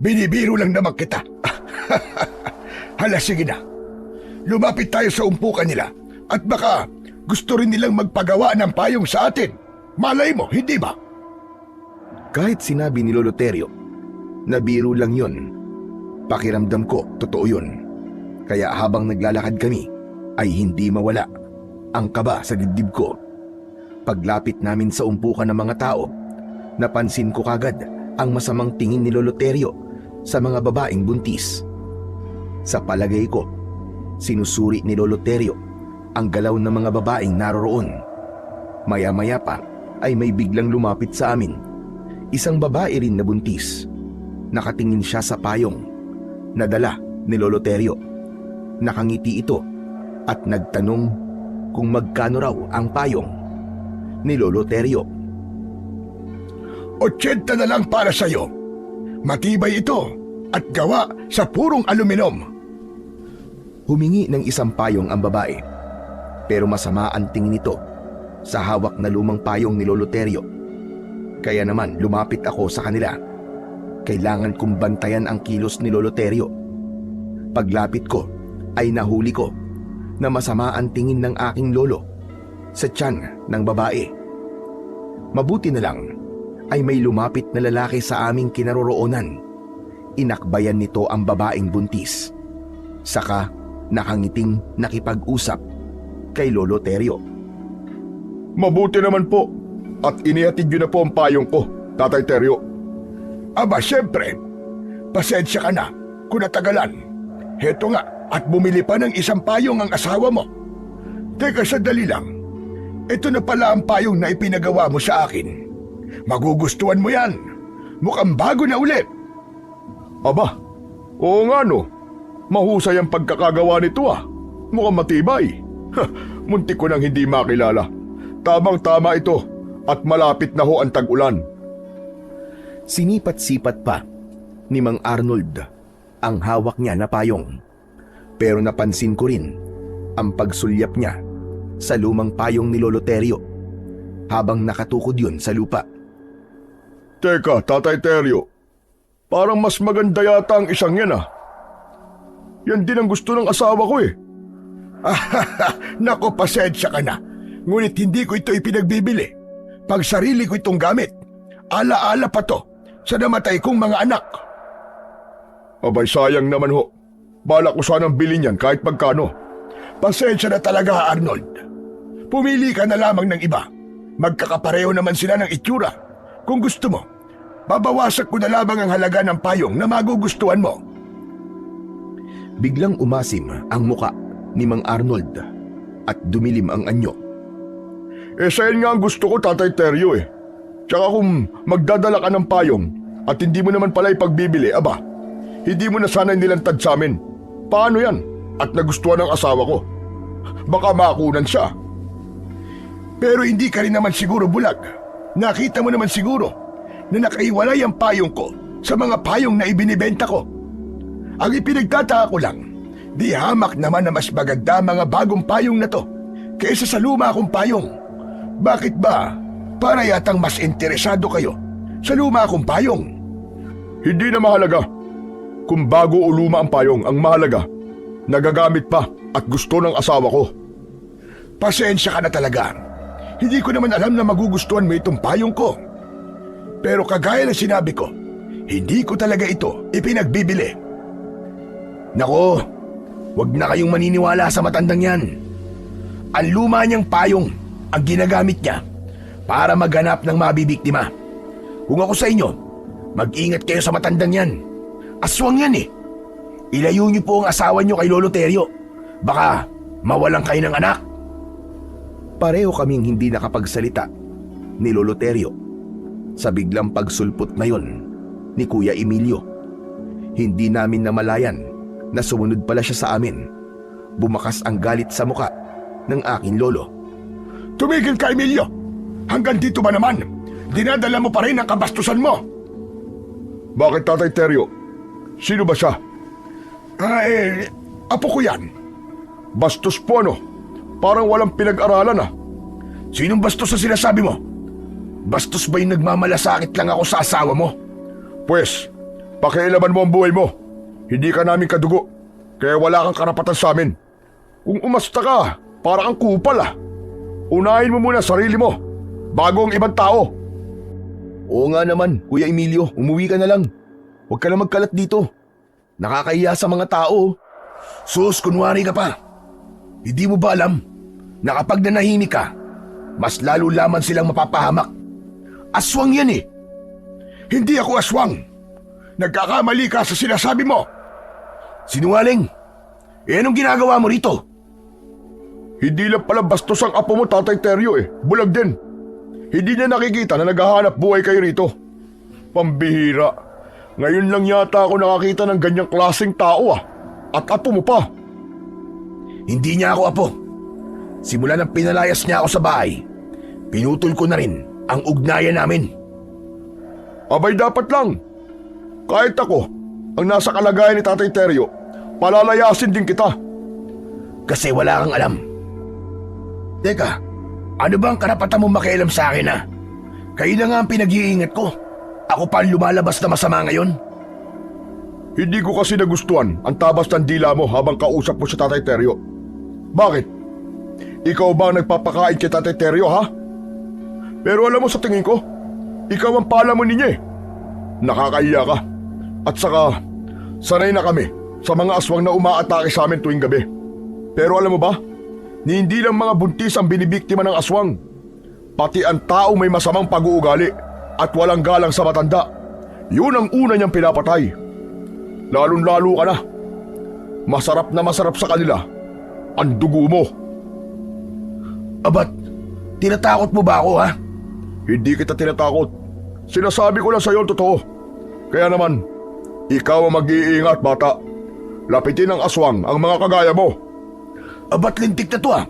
Binibiro lang naman kita. Hala, sige na. Lumapit tayo sa umpukan nila at baka gusto rin nilang magpagawa ng payong sa atin. Malay mo, hindi ba?
Kahit sinabi ni Lolo Terio na biro lang yun, pakiramdam ko totoo yun. Kaya habang naglalakad kami ay hindi mawala ang kaba sa dibdib ko. Paglapit namin sa umpukan ng mga tao, napansin ko kagad ang masamang tingin ni Lolo Terio sa mga babaeng buntis. Sa palagay ko, sinusuri ni Lolo Terio ang galaw ng mga babaeng naroroon. Maya-maya pa ay may biglang lumapit sa amin. Isang babae rin na buntis. Nakatingin siya sa payong na dala ni Lolo Terio. Nakangiti ito at nagtanong kung magkano raw ang payong ni Lolo Terio.
80 na lang para sa'yo. Matibay ito at gawa sa purong aluminom.
Humingi ng isang payong ang babae, pero masama ang tingin nito sa hawak na lumang payong ni Lolo Terio. Kaya naman lumapit ako sa kanila. Kailangan kong bantayan ang kilos ni Lolo Terio. Paglapit ko ay nahuli ko na masama ang tingin ng aking lolo sa tiyan ng babae. Mabuti na lang ay may lumapit na lalaki sa aming kinaroroonan. Inakbayan nito ang babaeng buntis. Saka nakangiting nakipag-usap kay Lolo Terio.
Mabuti naman po at inihatid niyo na po ang payong ko, Tatay Terio. Aba, siyempre. Pasensya ka na kung natagalan. Heto nga, at bumili pa ng isang payong ang asawa mo. Teka, sandali lang. Ito na pala ang payong na ipinagawa mo sa akin. Magugustuhan mo yan. Mukhang bago na ulit. Aba, oo nga no. Mahusay ang pagkakagawa nito ah. Mukhang matibay. Muntik ko nang hindi makilala. Tamang-tama ito at malapit na ho ang tag-ulan.
Sinipat-sipat pa ni Mang Arnold ang hawak niya na payong. Pero napansin ko rin ang pagsulyap niya sa lumang payong ni Lolo Terio habang nakatukod yun sa lupa.
Teka, Tatay Terio. Parang mas maganda yata ang isang yan ah. Yan din ang gusto ng asawa ko eh. Nako, pasensya ka na. Ngunit hindi ko ito ipinagbibili. Pag sarili ko itong gamit, ala-ala pa to sa namatay kong mga anak. Abay, sayang naman ho. Bala ko sanang bilhin yan kahit pagkano. Pasensya na talaga, Arnold. Pumili ka na lamang ng iba. Magkakapareho naman sila ng itsura. Kung gusto mo, babawasan ko na lamang ang halaga ng payong na magugustuhan mo.
Biglang umasim ang muka ni Mang Arnold at dumilim ang anyo.
Sayan nga ang gusto ko, Tatay Terio eh. Tsaka kung magdadala ka ng payong at hindi mo naman pala ipagbibili, aba, hindi mo na sana nilantad sa amin. Paano yan? At nagustuhan ng asawa ko. Baka makunan siya. Pero hindi ka rin naman siguro bulag. Nakita mo naman siguro na nakaiwalay ang payong ko sa mga payong na ibinibenta ko. Ang ipinagtataka ko lang, di hamak naman na mas maganda mga bagong payong na to kaysa sa luma kong payong. Bakit ba? Para yatang mas interesado kayo sa luma kong payong. Hindi na mahalaga kung bago o luma ang payong. Ang mahalaga, nagagamit pa at gusto ng asawa ko. Pasensya ka na talaga. Hindi ko naman alam na magugustuhan mo itong payong ko. Pero kagaya na sinabi ko, hindi ko talaga ito ipinagbibili. Nako, wag na kayong maniniwala sa matandang yan. Ang luma niyang payong ang ginagamit niya para maghanap ng mabibiktima. Kung ako sa inyo, mag-ingat kayo sa matandang yan. Aswang yan eh. Ilayo niyo po ang asawa niyo kay Lolo Terio. Baka mawalan kayo ng anak. Pareho kaming hindi nakapagsalita ni Lolo Terio sa biglang pagsulpot na yon ni Kuya Emilio. Hindi namin namalayan na sumunod pala siya sa amin. Bumakas ang galit sa muka ng aking lolo. Tumigil ka, Emilio! Hanggang dito ba naman? Dinadala mo pa rin ang kabastusan mo! Bakit, Tatay Terio? Sino ba siya? Apo ko yan. Bastos po ano? Parang walang pinag-aralan ah. Sinong bastos na sinasabi mo? Bastos ba yung nagmamalasakit lang ako sa asawa mo? Pwes, pakialaman mo ang buhay mo. Hindi ka namin kadugo, kaya wala kang karapatan sa amin. Kung umasta ka, para kang kupal ah. Unahin mo muna sarili mo, bago ang ibang tao.
Oo nga naman, Kuya Emilio, umuwi ka na lang. Huwag ka na magkalat dito. Nakakahiya sa mga tao. Sus, kunwari ka pa. Hindi mo ba alam na kapag nanahimik ka, mas lalo lamang silang mapapahamak? Aswang yan eh. Hindi ako aswang. Nagkakamali ka sa sinasabi mo. Sinungaling. Anong ginagawa mo rito? Hindi lang pala bastos ang apo mo, Tatay Terio eh. Bulag din. Hindi niya nakikita na naghahanap buhay kayo rito. Pambihira. Ngayon lang yata ako nakakita ng ganyang klaseng tao ah. At apo mo pa. Hindi niya ako apo. Simula nang pinalayas niya ako sa bahay, pinutol ko na rin ang ugnayan namin. Abay, dapat lang. Kahit ako, ang nasa kalagayan ni Tatay Terio, palalayasin din kita. Kasi wala kang alam. Teka, ano ba ang karapatan mo makialam sa akin ha?
Kayo na nga ang pinag-iingat ko. Ako pa ang lumalabas na masama ngayon.
Hindi ko kasi nagustuhan ang tabas ng dila mo habang kausap mo si Tatay Teryo. Bakit? Ikaw ba ang nagpapakain kay Tatay Teryo, ha? Pero alam mo sa tingin ko, ikaw ang palamon niya eh. Nakakahiya ka. At saka, sanay na kami sa mga aswang na umaatake sa amin tuwing gabi. Pero alam mo ba, hindi lang mga buntis ang binibiktima ng aswang. Pati ang tao may masamang pag-uugali at walang galang sa matanda. Yun ang una niyang pinapatay. Lalong-lalo ka na. Masarap na masarap sa kanila ang dugo mo.
Abat, tinatakot mo ba ako, ha?
Hindi kita tinatakot. Sinasabi ko lang sa'yo ang totoo. Kaya naman, ikaw ang mag-iingat, bata. Lapitin ng aswang ang mga kagaya mo.
Abat, lintik na to, ha?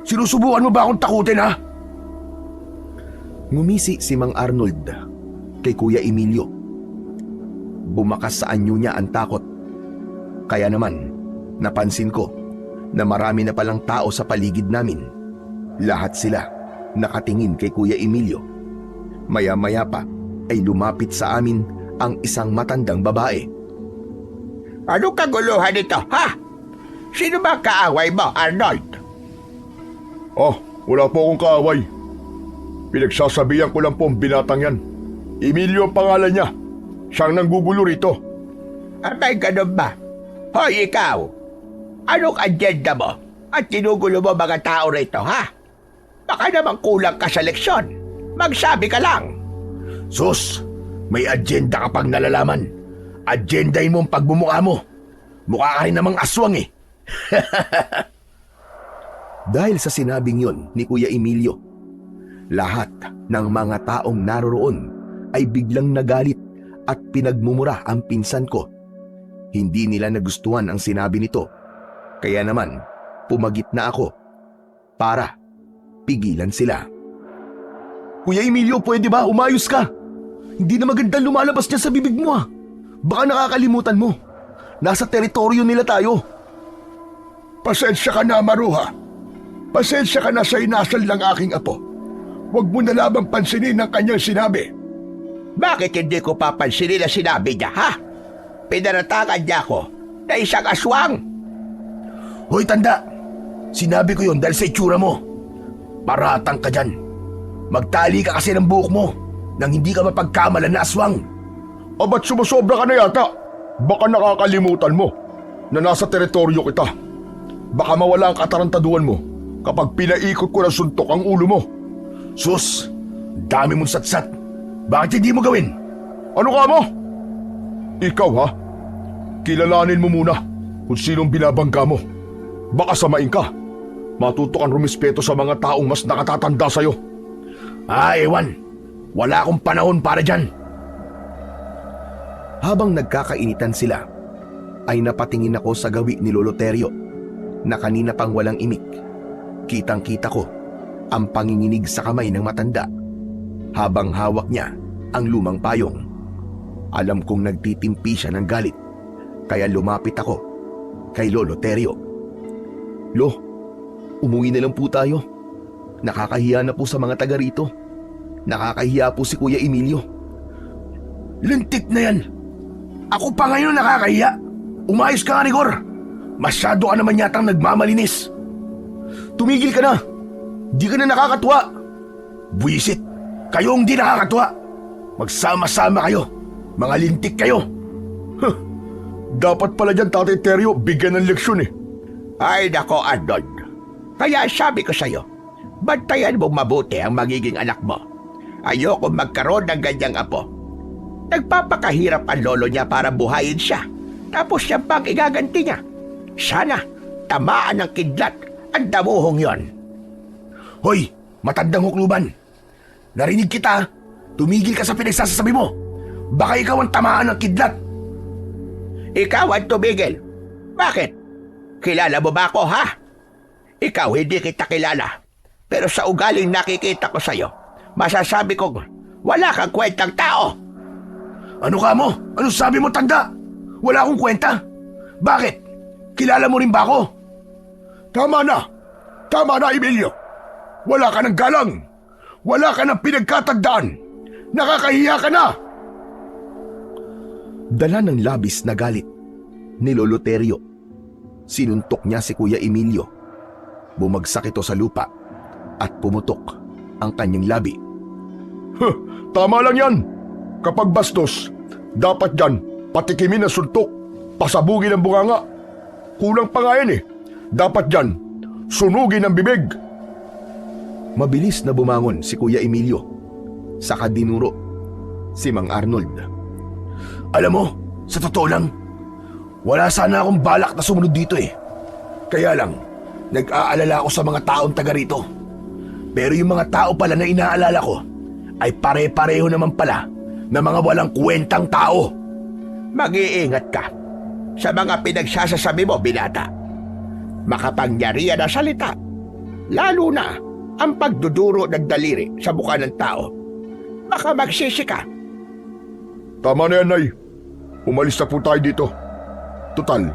Sinusubukan mo ba akong takutin, ha?
Ngumisi si Mang Arnold kay Kuya Emilio. Bumakas sa anyo niya ang takot. Kaya naman, napansin ko na marami na palang tao sa paligid namin. Lahat sila nakatingin kay Kuya Emilio. Maya-maya pa ay lumapit sa amin ang isang matandang babae.
Ano kaguluhan ito, ha? Sino ba kaaway mo, Arnold?
Ah, wala po akong kaaway. Pinagsasabihan ko lang po ang binatang yan. Emilio ang pangalan niya. Siyang nanggugulo rito.
May ganun ba? Hoy, ikaw! Anong agenda mo? At ginugulo mo mga tao rito, ha? Baka naman kulang ka sa leksyon. Magsabi ka lang.
Sus, may agenda ka pang nalalaman. Agendahin mo ang pagbumuka mo. Mukha ka rin namang aswang eh.
Dahil sa sinabing yon ni Kuya Emilio, lahat ng mga taong naroroon ay biglang nagalit at pinagmumura ang pinsan ko. Hindi nila nagustuhan ang sinabi nito. Kaya naman, pumagit na ako para pigilan sila. Kuya Emilio, pwede ba? Umayos ka. Hindi na magandang lumalabas niya sa bibig mo, ah. Baka nakakalimutan mo. Nasa teritoryo nila tayo.
Pasensya ka na, Maruha. Pasensya ka na sa inasal ng aking apo. Huwag mo na lamang pansinin ang kanyang sinabi.
Bakit hindi ko papansinin na sinabi niya, ha? Pinaratakan niya ako na isang aswang.
Hoy, tanda. Sinabi ko yun dahil sa itsura mo. Paratang ka dyan. Magtali ka kasi ng buhok mo nang hindi ka mapagkamalan na aswang.
Abat sumusobra ka na yata. Baka nakakalimutan mo na nasa teritoryo kita. Baka mawala ang katarantaduhan mo kapag pinaikot ko ng suntok ang ulo mo.
Sus, dami mong satsat. Bakit hindi mo gawin?
Ano ka mo? Ikaw ha? Kilalanin mo muna kung sinong binabangga mo. Baka samain ka. Matuto kang rumispeto sa mga taong mas nakatatanda sa'yo.
Ewan. Wala akong panahon para dyan.
Habang nagkakainitan sila, ay napatingin ako sa gawi ni Lolo Terio na kanina pang walang imik. Kitang-kita ko ang panginginig sa kamay ng matanda habang hawak niya ang lumang payong. Alam kong nagtitimpi siya ng galit, kaya lumapit ako kay Lolo Terio. Lo, umuwi na lang po tayo. Nakakahiya na po sa mga taga rito. Nakakahiya po si Kuya Emilio.
Lintik na yan. Ako pa ngayon nakakahiya. Umayos ka nga, Rigor. Masyado ka naman yatang nagmamalinis.
Tumigil ka na. Di ka na nakakatuwa.
Buisit. Kayong di nakakatuwa. Magsama-sama kayo. Mga lintik kayo.
Dapat pala dyan, Tatay Teryo, bigyan ng leksyon eh.
Ay nako, Arnold. Kaya sabi ko sa'yo, bantayan mong mabuti ang magiging anak mo. Ayoko magkaroon ng ganyang apo. Nagpapakahirap ang lolo niya para buhayin siya. Tapos siya pang igaganti niya. Sana, tamaan ng kidlat ang damuhong yon.
Hoy, matandang hukluban. Narinig kita. Tumigil ka sa pinagsasabi mo. Baka ikaw ang tamaan ng kidlat.
Ikaw ang tumigil. Bakit? Kilala mo ba ako, ha? Ikaw hindi kita kilala. Pero sa ugaling nakikita ko sa'yo, masasabi kong wala kang kwentang tao.
Ano ka mo? Ano sabi mo, tanda? Wala akong kwenta. Bakit? Kilala mo rin ba ako?
Tama na! Tama na, Emilio! Wala ka ng galang! Wala ka ng pinagkatagdaan!
Nakakahiya ka na!
Dala ng labis na galit ni Lolo Terio. Sinuntok niya si Kuya Emilio. Bumagsak ito sa lupa at pumutok ang kanyang labi.
Huh, tama lang yan. Kapag bastos, dapat dyan patikimin ang suntok, pasabugin ang bunganga. Kulang pa nga yan eh. Dapat dyan, sunugin ang bibig.
Mabilis na bumangon si Kuya Emilio. Saka dinuro si Mang Arnold.
Alam mo, sa totoo lang, wala sana akong balak na sumunod dito eh. Kaya lang, nag-aalala ako sa mga taong taga rito. Pero yung mga tao pala na inaalala ko ay pare-pareho naman pala na mga walang kwentang tao.
Mag-iingat ka sa mga pinagsasasabi mo, binata. Makapangyarihan na salita, lalo na ang pagduduro ng daliri sa mukha ng tao. Baka magsisi ka.
Tama na yan, Nay. Umalis na po tayo dito. Tutal,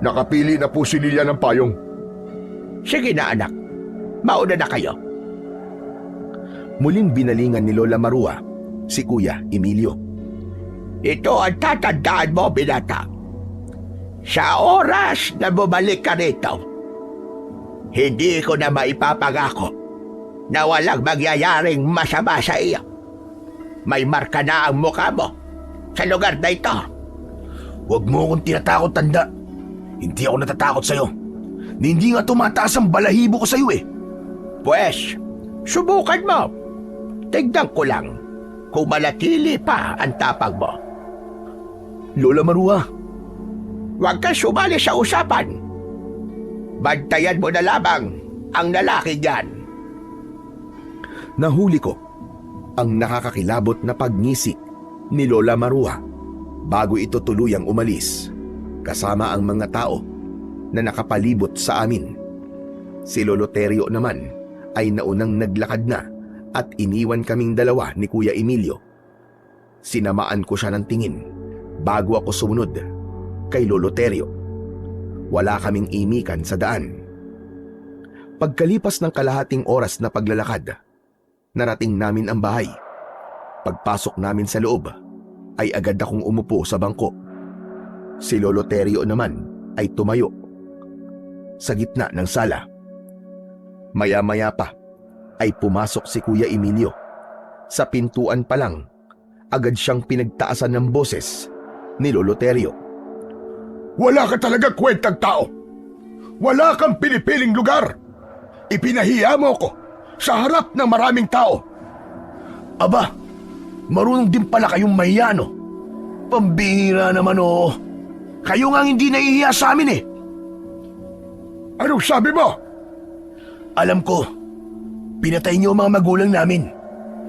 nakapili na po si Lilia ng payong.
Sige na, anak. Mauna na kayo.
Muling binalingan ni Lola Marua si Kuya Emilio.
Ito ang tatandaan mo, binata. Sa oras na bumalik ka rito, hindi ko na maipapangako na walang mangyayaring masama sa iyo. May marka na ang mukha mo sa lugar na ito.
Huwag mo akong tinatakot, tanda. Hindi ako natatakot sa'yo. Hindi nga tumataas ang balahibo ko sa'yo eh.
Pwes, subukan mo. Tignan ko lang kung manatili pa ang tapang mo.
Lola Marua,
Huwag kang sumali sa usapan. Bantayan mo na lamang ang lalaki yan.
nahuli ko ang nakakakilabot na pagngisi ni Lola Marua bago ito tuluyang umalis kasama ang mga tao na nakapalibot sa amin. Si Lolo Terio naman ay naunang naglakad na at iniwan kaming dalawa ni Kuya Emilio. Sinamaan ko siya ng tingin bago ako sumunod kay Lolo Terio. Wala kaming imikan sa daan. Pagkalipas ng kalahating oras na paglalakad, narating namin ang bahay. Pagpasok namin sa loob, ay agad akong umupo sa bangko. Si Lolo Terio naman ay tumayo sa gitna ng sala. Maya-maya pa ay pumasok si Kuya Emilio. Sa pintuan pa lang, agad siyang pinagtaasan ng boses ni Lolo Terio.
Wala ka talaga kwentang tao. Wala kang pinipiling lugar. Ipinahiya mo ko sa harap ng maraming tao. Aba, marunong din pala kayong mahiya, no? Pambihira naman, oh. Kayo nga hindi nahihiya sa amin eh.
Anong sabi mo?
Alam ko, pinatay niyo ang mga magulang namin.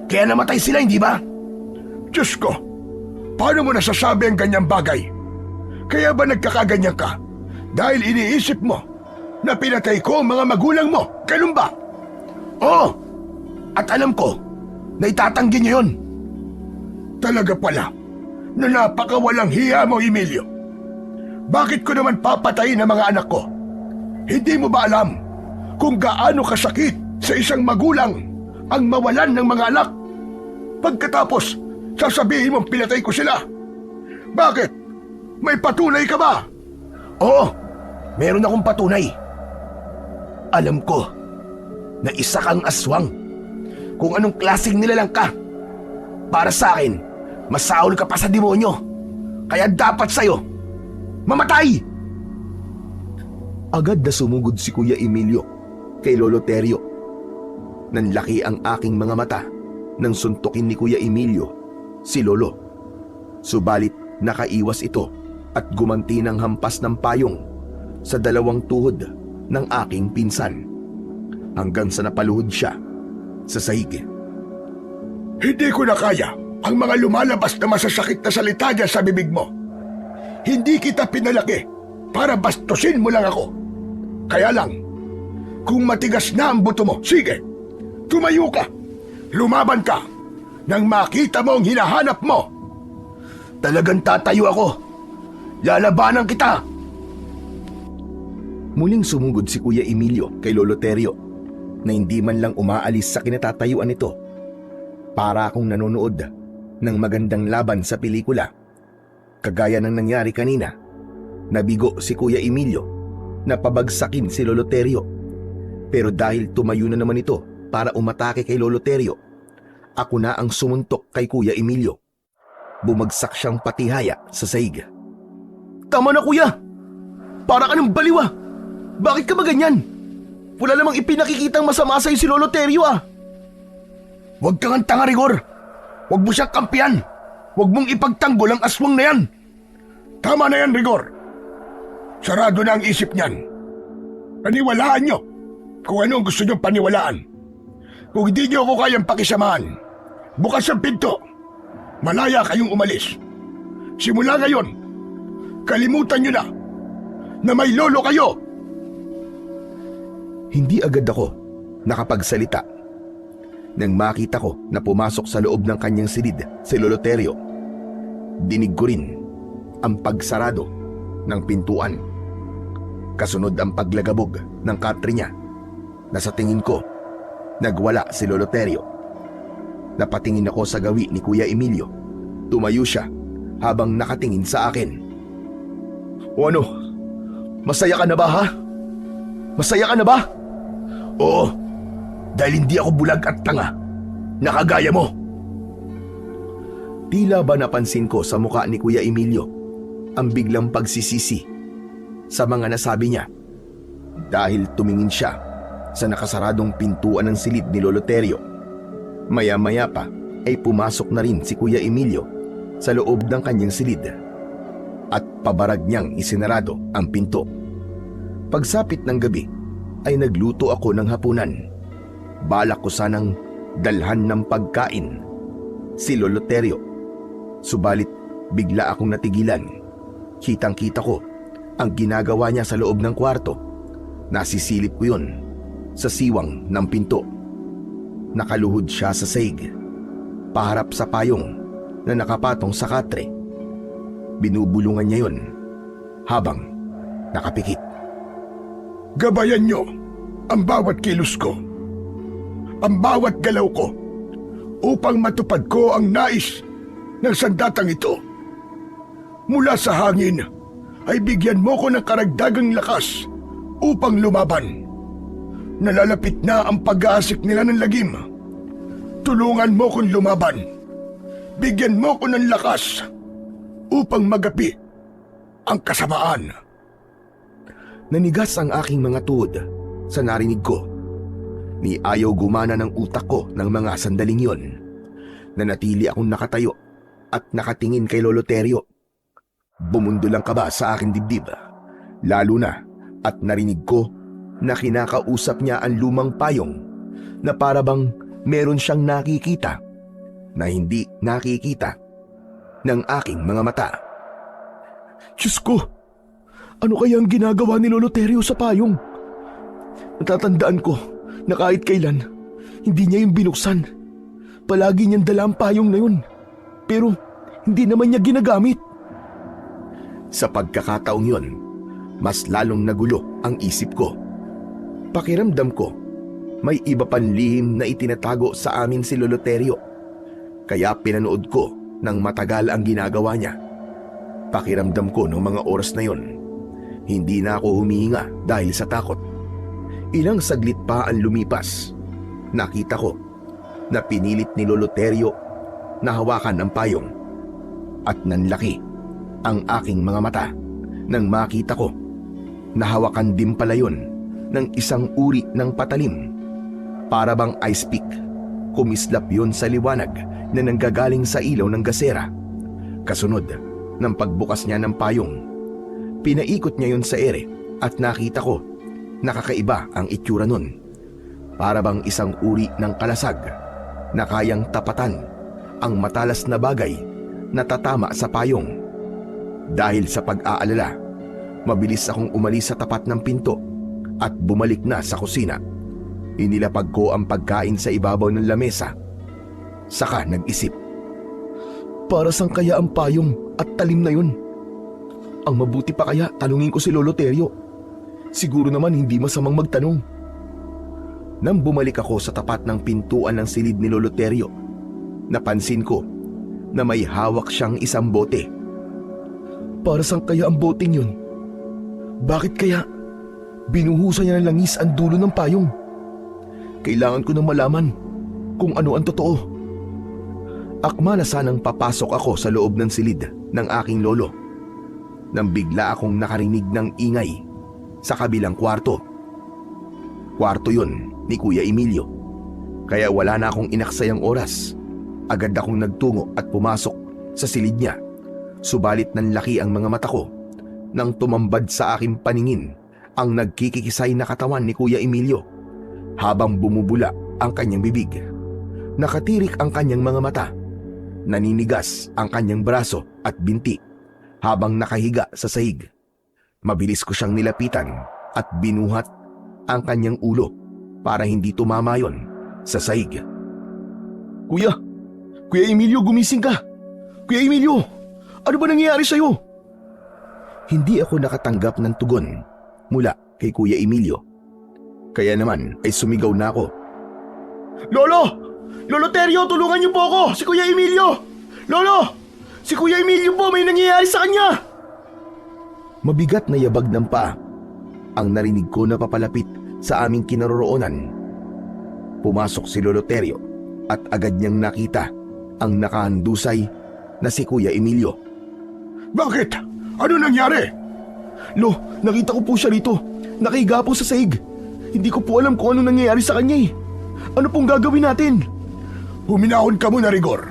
Kaya namatay sila, hindi ba?
Diyos ko, paano mo nasasabi ang ganyang bagay? Kaya ba nagkakaganyan ka? Dahil iniisip mo na pinatay ko ang mga magulang mo, ganun ba?
Oo, at alam ko na itatanggi niyo yun.
Talaga pala, na napakawalang hiya mo, Emilio. Bakit ko naman papatayin ang mga anak ko? Hindi mo ba alam kung gaano kasakit sa isang magulang ang mawalan ng mga anak? Pagkatapos, sasabihin mong pinatay ko sila. Bakit? May patunay ka ba?
Oo, meron akong patunay. Alam ko na isa kang aswang. Kung anong klaseng nilalang ka. Para sa akin, masaol ka pa sa demonyo. Kaya dapat sa'yo, mamatay!
Agad na sumugod si Kuya Emilio kay Lolo Terio. Nanlaki ang aking mga mata nang suntukin ni Kuya Emilio si Lolo. Subalit nakaiwas ito at gumanti ng hampas ng payong sa dalawang tuhod ng aking pinsan hanggang sa napaluhod siya sa sahig.
Hindi ko na kaya ang mga lumalabas na masasakit na salita dyan sa bibig mo. Hindi kita pinalaki para bastusin mo lang ako. Kaya lang, kung matigas na ang buto mo, sige, tumayo ka, lumaban ka, nang makita mo ang hinahanap mo.
Talagang tatayo ako. Lalabanan kita.
Muling sumugod si Kuya Emilio kay Lolo Terio na hindi man lang umaalis sa kinatatayuan nito. Para akong nanonood ng magandang laban sa pelikula. Kagaya ng nangyari kanina, nabigo si Kuya Emilio na pabagsakin si Lolo Terio. Pero dahil tumayo na naman ito para umatake kay Lolo Terio, ako na ang sumuntok kay Kuya Emilio. Bumagsak siyang patihaya sa sahig. Tama na, kuya! Para ka ng baliwa! Bakit ka ba ganyan? Wala namang ipinakikitang masama sa'yo si Lolo Terio ah!
Huwag kang tanga, Rigor. Huwag mo siyang kampiyan. Huwag mong ipagtanggol ang aswang na yan. Tama na yan, Rigor. Sarado na ang isip niyan. Paniwalaan niyo kung ano ang gusto niyong paniwalaan. Kung hindi niyo ako kayang pakisamahan, bukas ang pinto. Malaya kayong umalis. Simula ngayon, kalimutan niyo na may lolo kayo.
Hindi agad ako nakapagsalita nang makita ko na pumasok sa loob ng kanyang silid si Lolo Terio. Dinig ko rin ang pagsarado ng pintuan. Kasunod ang paglagabog ng katre niya na sa tingin ko nagwala si Lolo Terio. Napatingin ako sa gawi ni Kuya Emilio. Tumayo siya habang nakatingin sa akin. O ano? Masaya ka na ba ha? Masaya ka na ba?
Oo, dahil hindi ako bulag at tanga. Nakagaya mo.
Tila ba napansin ko sa muka ni Kuya Emilio ang biglang pagsisisi sa mga nasabi niya dahil tumingin siya sa nakasaradong pintuan ng silid ni Lolo Terio. Maya-maya pa ay pumasok na rin si Kuya Emilio sa loob ng kanyang silid at pabarag niyang isinarado ang pinto. Pagsapit ng gabi ay nagluto ako ng hapunan. Balak ko sanang dalhan ng pagkain si Lolo Terio. Subalit bigla akong natigilan. Kitang-kita ko ang ginagawa niya sa loob ng kwarto. Nasisilip ko yun sa siwang ng pinto. Nakaluhod siya sa sahig, paharap sa payong na nakapatong sa katre. Binubulungan niya yun habang nakapikit.
Gabayan niyo ang bawat kilos ko, ang bawat galaw ko, upang matupad ko ang nais ng sandatang ito. Mula sa hangin ay bigyan mo ko ng karagdagang lakas upang lumaban. Nalalapit na ang pag-aasik nila ng lagim. Tulungan mo kong lumaban. Bigyan mo ko ng lakas upang magapi ang kasamaan.
Nanigas ang aking mga tuhod sa narinig ko. Ni ayaw gumana ng utak ko ng mga sandaling yon. Nanatili akong nakatayo at nakatingin kay Lolo Terio. Bumundol ang kaba sa aking dibdib, lalo na at narinig ko na kinakausap niya ang lumang payong na para bang meron siyang nakikita na hindi nakikita ng aking mga mata. Diyos ko! Ano kaya ang ginagawa ni Lolo Terio sa payong? Natatandaan ko na kahit kailan, hindi niya yung binuksan. Palagi niyang dala ang payong na yun. Pero hindi naman niya ginagamit. Sa pagkakataong yun, mas lalong nagulo ang isip ko. Pakiramdam ko, may iba pang lihim na itinatago sa amin si Lolo Terio. Kaya pinanood ko ng matagal ang ginagawa niya. Pakiramdam ko noong mga oras na yon, hindi na ako humihinga dahil sa takot. Ilang saglit pa ang lumipas. Nakita ko na pinilit ni Lolo Terio na hawakan ang payong. At nanlaki ang aking mga mata nang makita ko na hawakan din pala yun ng isang uri ng patalim. Para bang ice pick, kumislap yun sa liwanag na nanggagaling sa ilaw ng gasera. Kasunod ng pagbukas niya ng payong, pinaikot niya yun sa ere at nakita ko nakakaiba ang itsura nun. Para bang isang uri ng kalasag na kayang tapatan ang matalas na bagay na tatama sa payong. Dahil sa pag-aalala, mabilis akong umalis sa tapat ng pinto at bumalik na sa kusina. Inilapag ko ang pagkain sa ibabaw ng lamesa. Saka nag-isip. Para saan kaya ang payong at talim na yun? Ang mabuti pa kaya tanungin ko si Lolo Terio. Siguro naman hindi masamang magtanong. Nang bumalik ako sa tapat ng pintuan ng silid ni Lolo Terio, Napansin ko na may hawak siyang isang bote. Para saan kaya ang boteng yun? Bakit kaya binuhusan niya ng langis ang dulo ng payong? Kailangan ko na malaman kung ano ang totoo. Akma na sanang papasok ako sa loob ng silid ng aking lolo nang bigla akong nakarinig ng ingay sa kabilang kwarto. Kwarto yun ni Kuya Emilio. Kaya wala na akong inaksayang oras. Agad akong nagtungo at pumasok sa silid niya. Subalit nanlaki ang mga mata ko nang tumambad sa aking paningin ang nagkikikisay na katawan ni Kuya Emilio habang bumubula ang kanyang bibig. Nakatirik ang kanyang mga mata. Naninigas ang kanyang braso at binti habang nakahiga sa sahig. Mabilis ko siyang nilapitan at binuhat ang kanyang ulo para hindi tumama yon sa sahig. Kuya Emilio, gumising ka! Kuya Emilio, ano ba nangyayari sa'yo? Hindi ako nakatanggap ng tugon mula kay Kuya Emilio. Kaya naman ay sumigaw na ako. Lolo! Lolo Terio, tulungan niyo po ako! Si Kuya Emilio! Lolo! Si Kuya Emilio po, may nangyayari sa kanya! Mabigat na yabag ng paa ang narinig ko na papalapit sa aming kinaroroonan. Pumasok si Lolo Terio at agad niyang nakita ang nakahandusay na si Kuya Emilio.
Bakit? Ano nangyari?
Lo, nakita ko po siya rito. Nakahiga po sa sahig. Hindi ko po alam kung ano nangyayari sa kanya eh. Ano pong gagawin natin?
Huminahon ka muna, Rigor.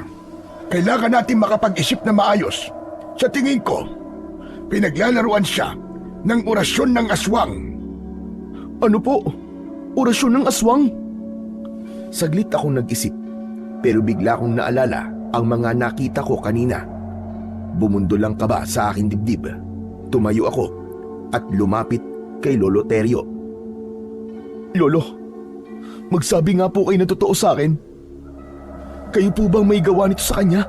Kailangan natin makapag-isip na maayos. Sa tingin ko, pinaglalaruan siya ng orasyon ng aswang.
Ano po? Orasyon ng aswang? Saglit akong nag-isip, pero bigla akong naalala ang mga nakita ko kanina. Bumundol ang kaba sa aking dibdib. Tumayo ako at lumapit kay Lolo Terio. Lolo, magsabi nga po kayo na totoo sa akin. Kayo po bang may gawa nito sa kanya?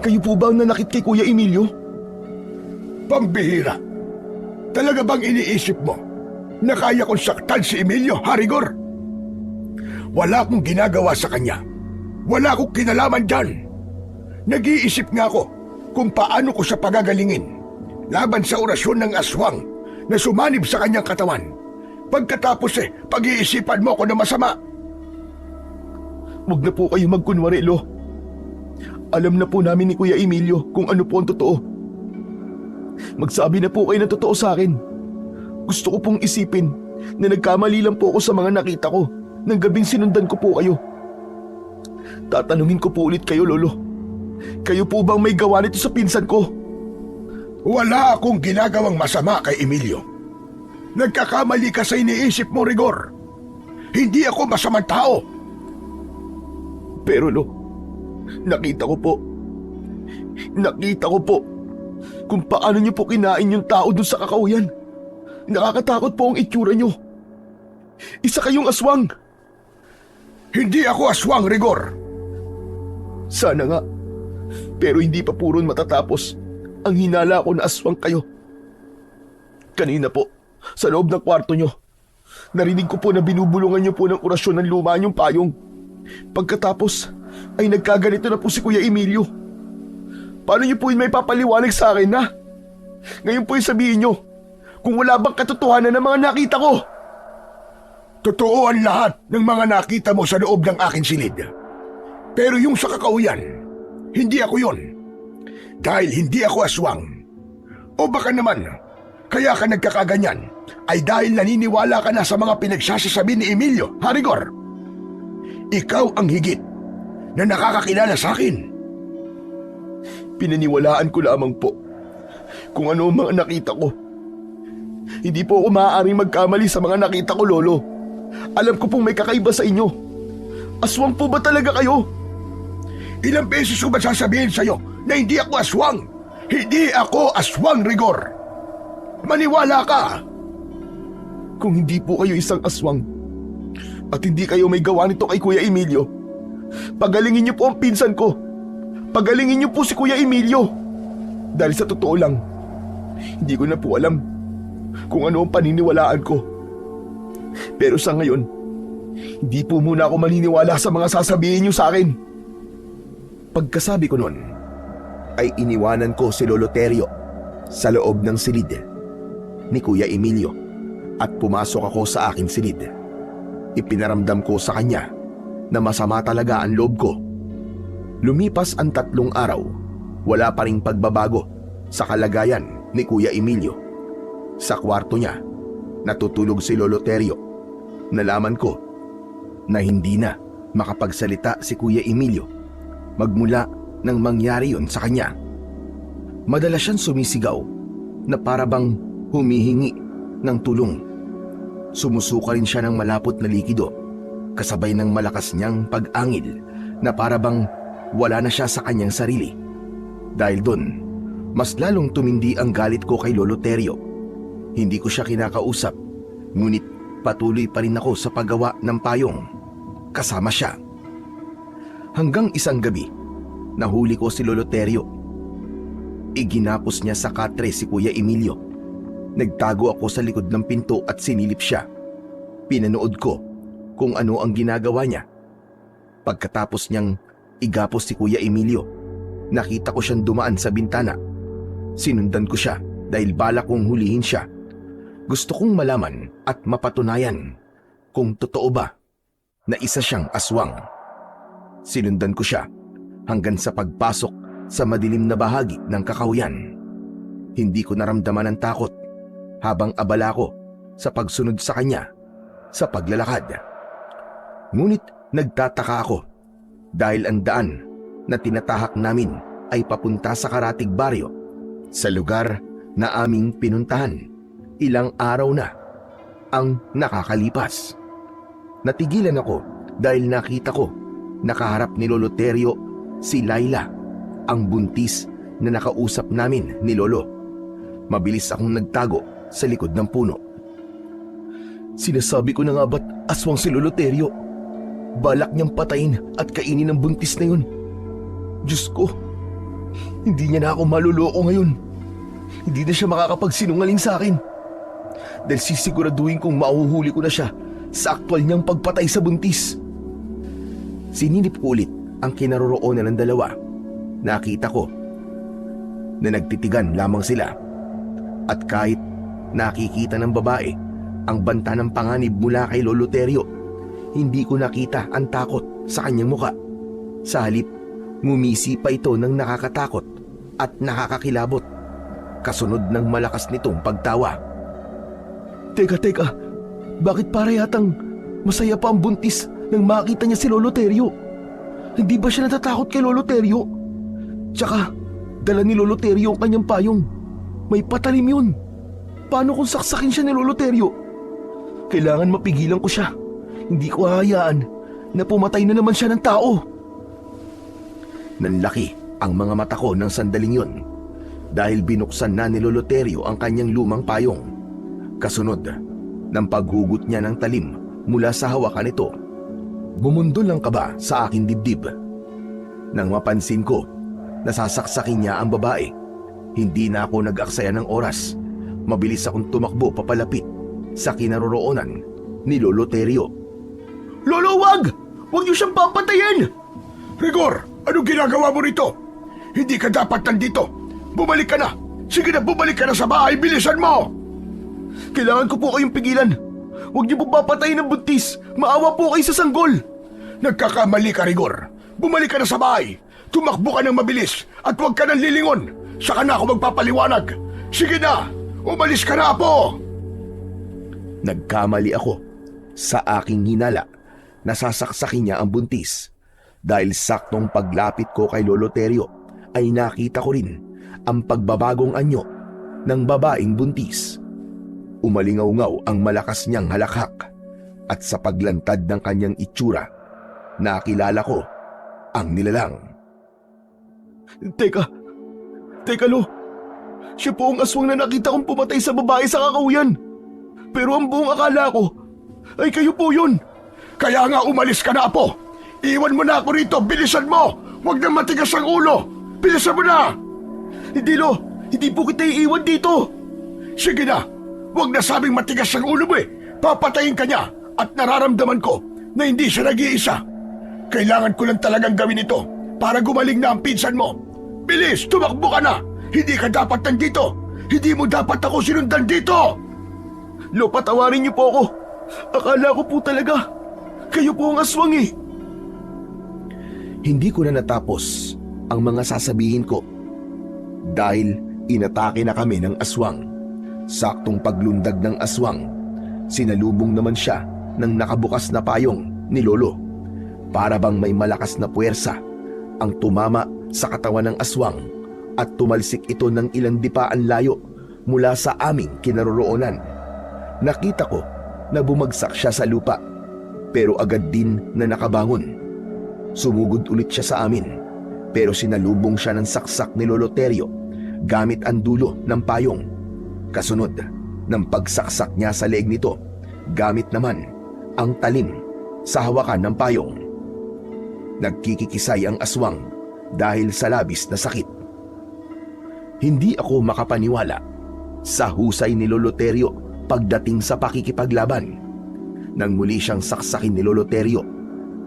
Kayo po bang nanakit kay Kuya Emilio?
Pambihira. Talaga bang iniisip mo na kaya kong saktan si Emilio, Harigor? Wala akong ginagawa sa kanya. Wala akong kinalaman dyan. Nag-iisip nga ako kung paano ko siya pagagalingin laban sa orasyon ng aswang na sumanib sa kanyang katawan. Pagkatapos pag-iisipan mo ako na masama.
Huwag na po kayo magkunwari, Lo. Alam na po namin ni Kuya Emilio kung ano po ang totoo. Magsabi na po kayo ng totoo sa akin. Gusto ko pong isipin na nagkamali lang po ako sa mga nakita ko nang gabing sinundan ko po kayo. Tatanungin ko po ulit kayo, Lolo. Kayo po bang may gawa nito sa pinsan ko?
Wala akong ginagawang masama kay Emilio. Nagkakamali ka sa iniisip mo, Rigor. Hindi ako masamang tao.
Pero Lo, nakita ko po kung paano niyo po kinain yung tao dun sa kakauyan. Nakakatakot po ang itsura niyo. Isa kayong aswang.
Hindi ako aswang, Rigor.
Sana nga. Pero hindi pa puron matatapos ang hinala ko na aswang kayo. Kanina po, sa loob ng kwarto nyo, narinig ko po na binubulungan nyo po ng orasyon ng luma niyong payong. Pagkatapos, ay nagkaganito na po si Kuya Emilio. Paano nyo po yun may papaliwanag sa akin, na? Ngayon po yung sabihin nyo, kung wala bang katotohanan ng mga nakita ko.
Totoo ang lahat ng mga nakita mo sa loob ng aking silid. Pero yung sa kakauyan, hindi ako yon. Dahil hindi ako aswang. O baka naman, kaya ka nagkakaganyan ay dahil naniniwala ka na sa mga pinagsasasabi ni Emilio, Harigor. Ikaw ang higit na nakakakilala sa akin.
Pinaniwalaan ko lamang po kung ano ang mga nakita ko. Hindi po ako maaaring magkamali sa mga nakita ko, Lolo. Alam ko pong may kakaiba sa inyo. Aswang po ba talaga kayo?
Ilang beses ko ba sasabihin sa'yo na hindi ako aswang? Hindi ako aswang, Rigor. Maniwala ka.
Kung hindi po kayo isang aswang at hindi kayo may gawa nito kay Kuya Emilio, pagalingin niyo po ang pinsan ko. Pagalingin niyo po si Kuya Emilio. Dahil sa totoo lang, hindi ko na po alam kung ano ang paniniwalaan ko. Pero sa ngayon, hindi po muna ako maniniwala sa mga sasabihin niyo sa akin. Pagkasabi ko nun, ay iniwanan ko si Lolo Terio sa loob ng silid ni Kuya Emilio at pumasok ako sa aking silid. Ipinaramdam ko sa kanya na masama talaga ang loob ko. Lumipas ang 3 araw, wala pa ring pagbabago sa kalagayan ni Kuya Emilio. Sa kwarto niya, natutulog si Lolo Terio. Nalaman ko na hindi na makapagsalita si Kuya Emilio magmula nang mangyari yun sa kanya. Madalas siyang sumisigaw na para bang humihingi ng tulong. Sumusuka rin siya ng malapot na likido kasabay ng malakas niyang pag-angil na para bang wala na siya sa kanyang sarili. Dahil doon, mas lalong tumindi ang galit ko kay Lolo Terio. Hindi ko siya kinakausap, ngunit patuloy pa rin ako sa paggawa ng payong kasama siya. Hanggang isang gabi, nahuli ko si Lolo Terio. Iginapos niya sa katre si Kuya Emilio. Nagtago ako sa likod ng pinto at sinilip siya. Pinanood ko kung ano ang ginagawa niya. Pagkatapos niyang igapos si Kuya Emilio, nakita ko siyang dumaan sa bintana. Sinundan ko siya dahil balak kong hulihin siya. Gusto kong malaman at mapatunayan kung totoo ba na isa siyang aswang. Sinundan ko siya hanggang sa pagpasok sa madilim na bahagi ng kakahuyan. Hindi ko naramdaman ang takot habang abala ko sa pagsunod sa kanya sa paglalakad. Ngunit nagtataka ako dahil ang daan na tinatahak namin ay papunta sa Karatig Baryo, sa lugar na aming pinuntahan. Ilang araw na ang nakakalipas. Natigilan ako dahil nakita ko nakaharap ni Lolo Terio si Laila, ang buntis na nakausap namin ni Lolo. Mabilis akong nagtago sa likod ng puno. Sinasabi ko na nga ba't aswang si Lolo Terio? Balak niyang patayin at kainin ang buntis na yun. Diyos ko, hindi niya na ako maluloko ngayon. Hindi na siya makakapagsinungaling sa akin. Dahil sisiguraduhin kong mahuhuli ko na siya sa aktwal niyang pagpatay sa buntis. Sinilip ko ulit ang kinaroroonan ng dalawa. Nakita ko na nagtitigan lamang sila. At kahit nakikita ng babae ang banta ng panganib mula kay Lolo Terio, hindi ko nakita ang takot sa kanyang muka. Sa halip, ngumisi pa ito ng nakakatakot at nakakakilabot, kasunod ng malakas nitong pagtawa. Teka, bakit para yatang masaya pa ang buntis nang makita niya si Lolo Terio? Hindi ba siya natatakot kay Lolo Terio? Tsaka, dala ni Lolo Terio ang kanyang payong. May patalim yun. Paano kung saksakin siya ni Lolo Terio? Kailangan mapigilan ko siya. Hindi ko hahayaan na pumatay na naman siya ng tao. Nanlaki ang mga mata ko ng sandaling yun dahil binuksan na ni Lolo Terio ang kanyang lumang payong. Kasunod ng paghugot niya ng talim mula sa hawakan nito, bumundol ang kaba sa aking dibdib. Nang mapansin ko, nasasaksakin niya ang babae. Hindi na ako nag-aksaya ng oras. Mabilis akong tumakbo papalapit sa kinaroroonan ni Lolo Terio. Lolo, wag! Wag niyo siyang papatayin!
Rigor, anong ginagawa mo rito? Hindi ka dapat nandito. Bumalik ka na. Sige na, bumalik ka na sa bahay. Bilisan mo!
Kailangan ko po kayong pigilan. Huwag niyo po papatayin ng buntis. Maawa po kayo sa sanggol.
Nagkakamali ka, Rigor. Bumalik ka na sa bahay. Tumakbo ka ng mabilis at huwag ka nang lilingon. Saka na ako magpapaliwanag. Sige na, umalis ka na, Apo!
Nagkamali ako sa aking hinala. Nasasaksakin niya ang buntis. Dahil saktong paglapit ko kay Lolo Terio ay nakita ko rin ang pagbabagong anyo ng babaeng buntis. Umalingaw-ngaw ang malakas niyang halakhak at sa paglantad ng kanyang itsura, nakilala ko ang nilalang. Teka Lo, siya po ang aswang na nakita kong pumatay sa babae sa kakahuyan. Pero ang buong akala ko ay kayo po yun.
Kaya nga umalis ka na, Apo! Iwan mo na ako rito! Bilisan mo! Huwag na matigas ang ulo! Bilisan mo na!
Hindi Lo, hindi po kita iiwan dito.
Sige na! Huwag na sabing matigas ang ulo mo eh! Papatayin ka niya at nararamdaman ko na hindi siya nag-iisa. Kailangan ko lang talagang gawin ito para gumaling na ang pinsan mo. Bilis, tumakbo ka na! Hindi ka dapat nandito! Hindi mo dapat ako sinundan dito!
Lo, patawarin niyo po ako. Akala ko po talaga kayo po ang aswang eh. Hindi ko na natapos ang mga sasabihin ko dahil inatake na kami ng aswang. Saktong paglundag ng aswang, sinalubong naman siya ng nakabukas na payong ni Lolo. Para bang may malakas na puwersa ang tumama sa katawan ng aswang at tumalsik ito ng ilang dipaan layo mula sa aming kinaroroonan. Nakita ko na bumagsak siya sa lupa pero agad din na nakabangon. Sumugod ulit siya sa amin pero sinalubong siya ng saksak ni Lolo Terio gamit ang dulo ng payong. Kasunod ng pagsaksak niya sa leeg nito gamit naman ang talim sa hawakan ng payong. Nagkikikisay ang aswang dahil sa labis na sakit. Hindi ako makapaniwala sa husay ni Lolo Terio pagdating sa pakikipaglaban. Nang muli siyang saksakin ni Lolo Terio,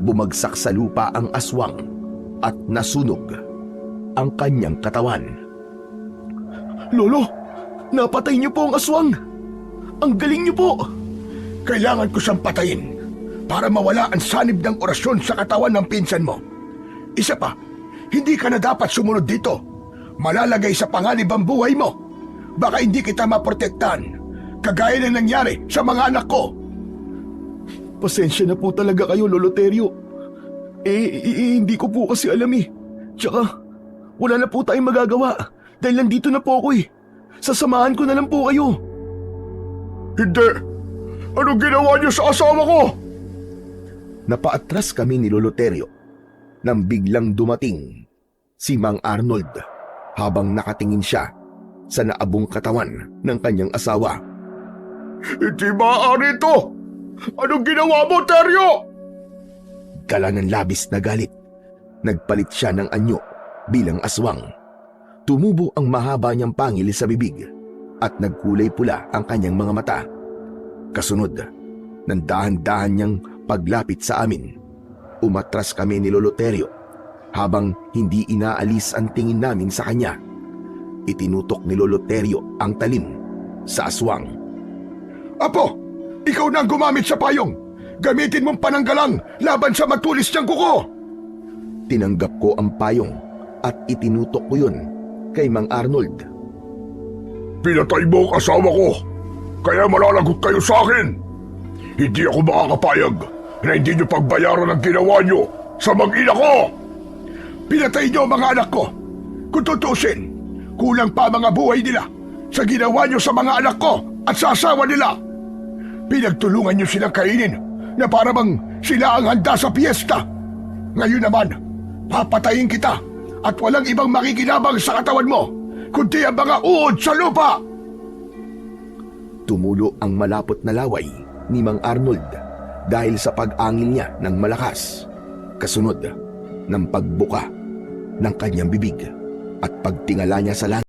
bumagsak sa lupa ang aswang at nasunog ang kanyang katawan. Lolo, napatay niyo po ang aswang! Ang galing niyo po!
Kailangan ko siyang patayin para mawala ang sanib ng orasyon sa katawan ng pinsan mo. Isa pa, hindi ka na dapat sumunod dito. Malalagay sa panganib ang buhay mo. Baka hindi kita maprotektahan, kagaya na nangyari sa mga anak ko.
Pasensya na po talaga kayo, Lolo Terio. Hindi ko po kasi alam eh. Tsaka, wala na po tayong magagawa dahil nandito na po ako eh. Sasamahan ko na lang po kayo.
Hindi! Anong ginawa niyo sa asawa ko?
Napaatras kami ni Lolo Terio nang biglang dumating si Mang Arnold habang nakatingin siya sa naabong katawan ng kanyang asawa.
Hindi maaari ito! Anong ginawa mo, Terio?
Dala ng labis na galit, nagpalit siya ng anyo bilang aswang. Tumubo ang mahaba niyang pangil sa bibig at nagkulay pula ang kanyang mga mata. Kasunod, ng dahan-dahan niyang paglapit sa amin, umatras kami ni Lolo Terio habang hindi inaalis ang tingin namin sa kanya. Itinutok ni Lolo Terio ang talim sa aswang.
Apo, ikaw na ang gumamit sa payong. Gamitin mong pananggalang laban sa matulis niyang kuko.
Tinanggap ko ang payong at itinutok ko yun kay Mang Arnold.
Pinatay mo ang asawa ko, kaya malalagot kayo sa akin. Hindi ako makakapayag na hindi niyo pagbayaran ang ginawa niyo sa mag-ina ko.
Pinatay niyo ang mga anak ko. Kung tutusin, kulang pa mga buhay nila sa ginawa niyo sa mga anak ko at sa asawa nila. Pinagtulungan niyo silang kainin na para bang sila ang handa sa piyesta. Ngayon naman, papatayin kita at walang ibang makikinabang sa katawan mo kundi ang mga uod sa lupa.
Tumulo ang malapot na laway ni Mang Arnold dahil sa pag-angin niya ng malakas. Kasunod ng pagbuka ng kanyang bibig at pagtingala niya sa langit.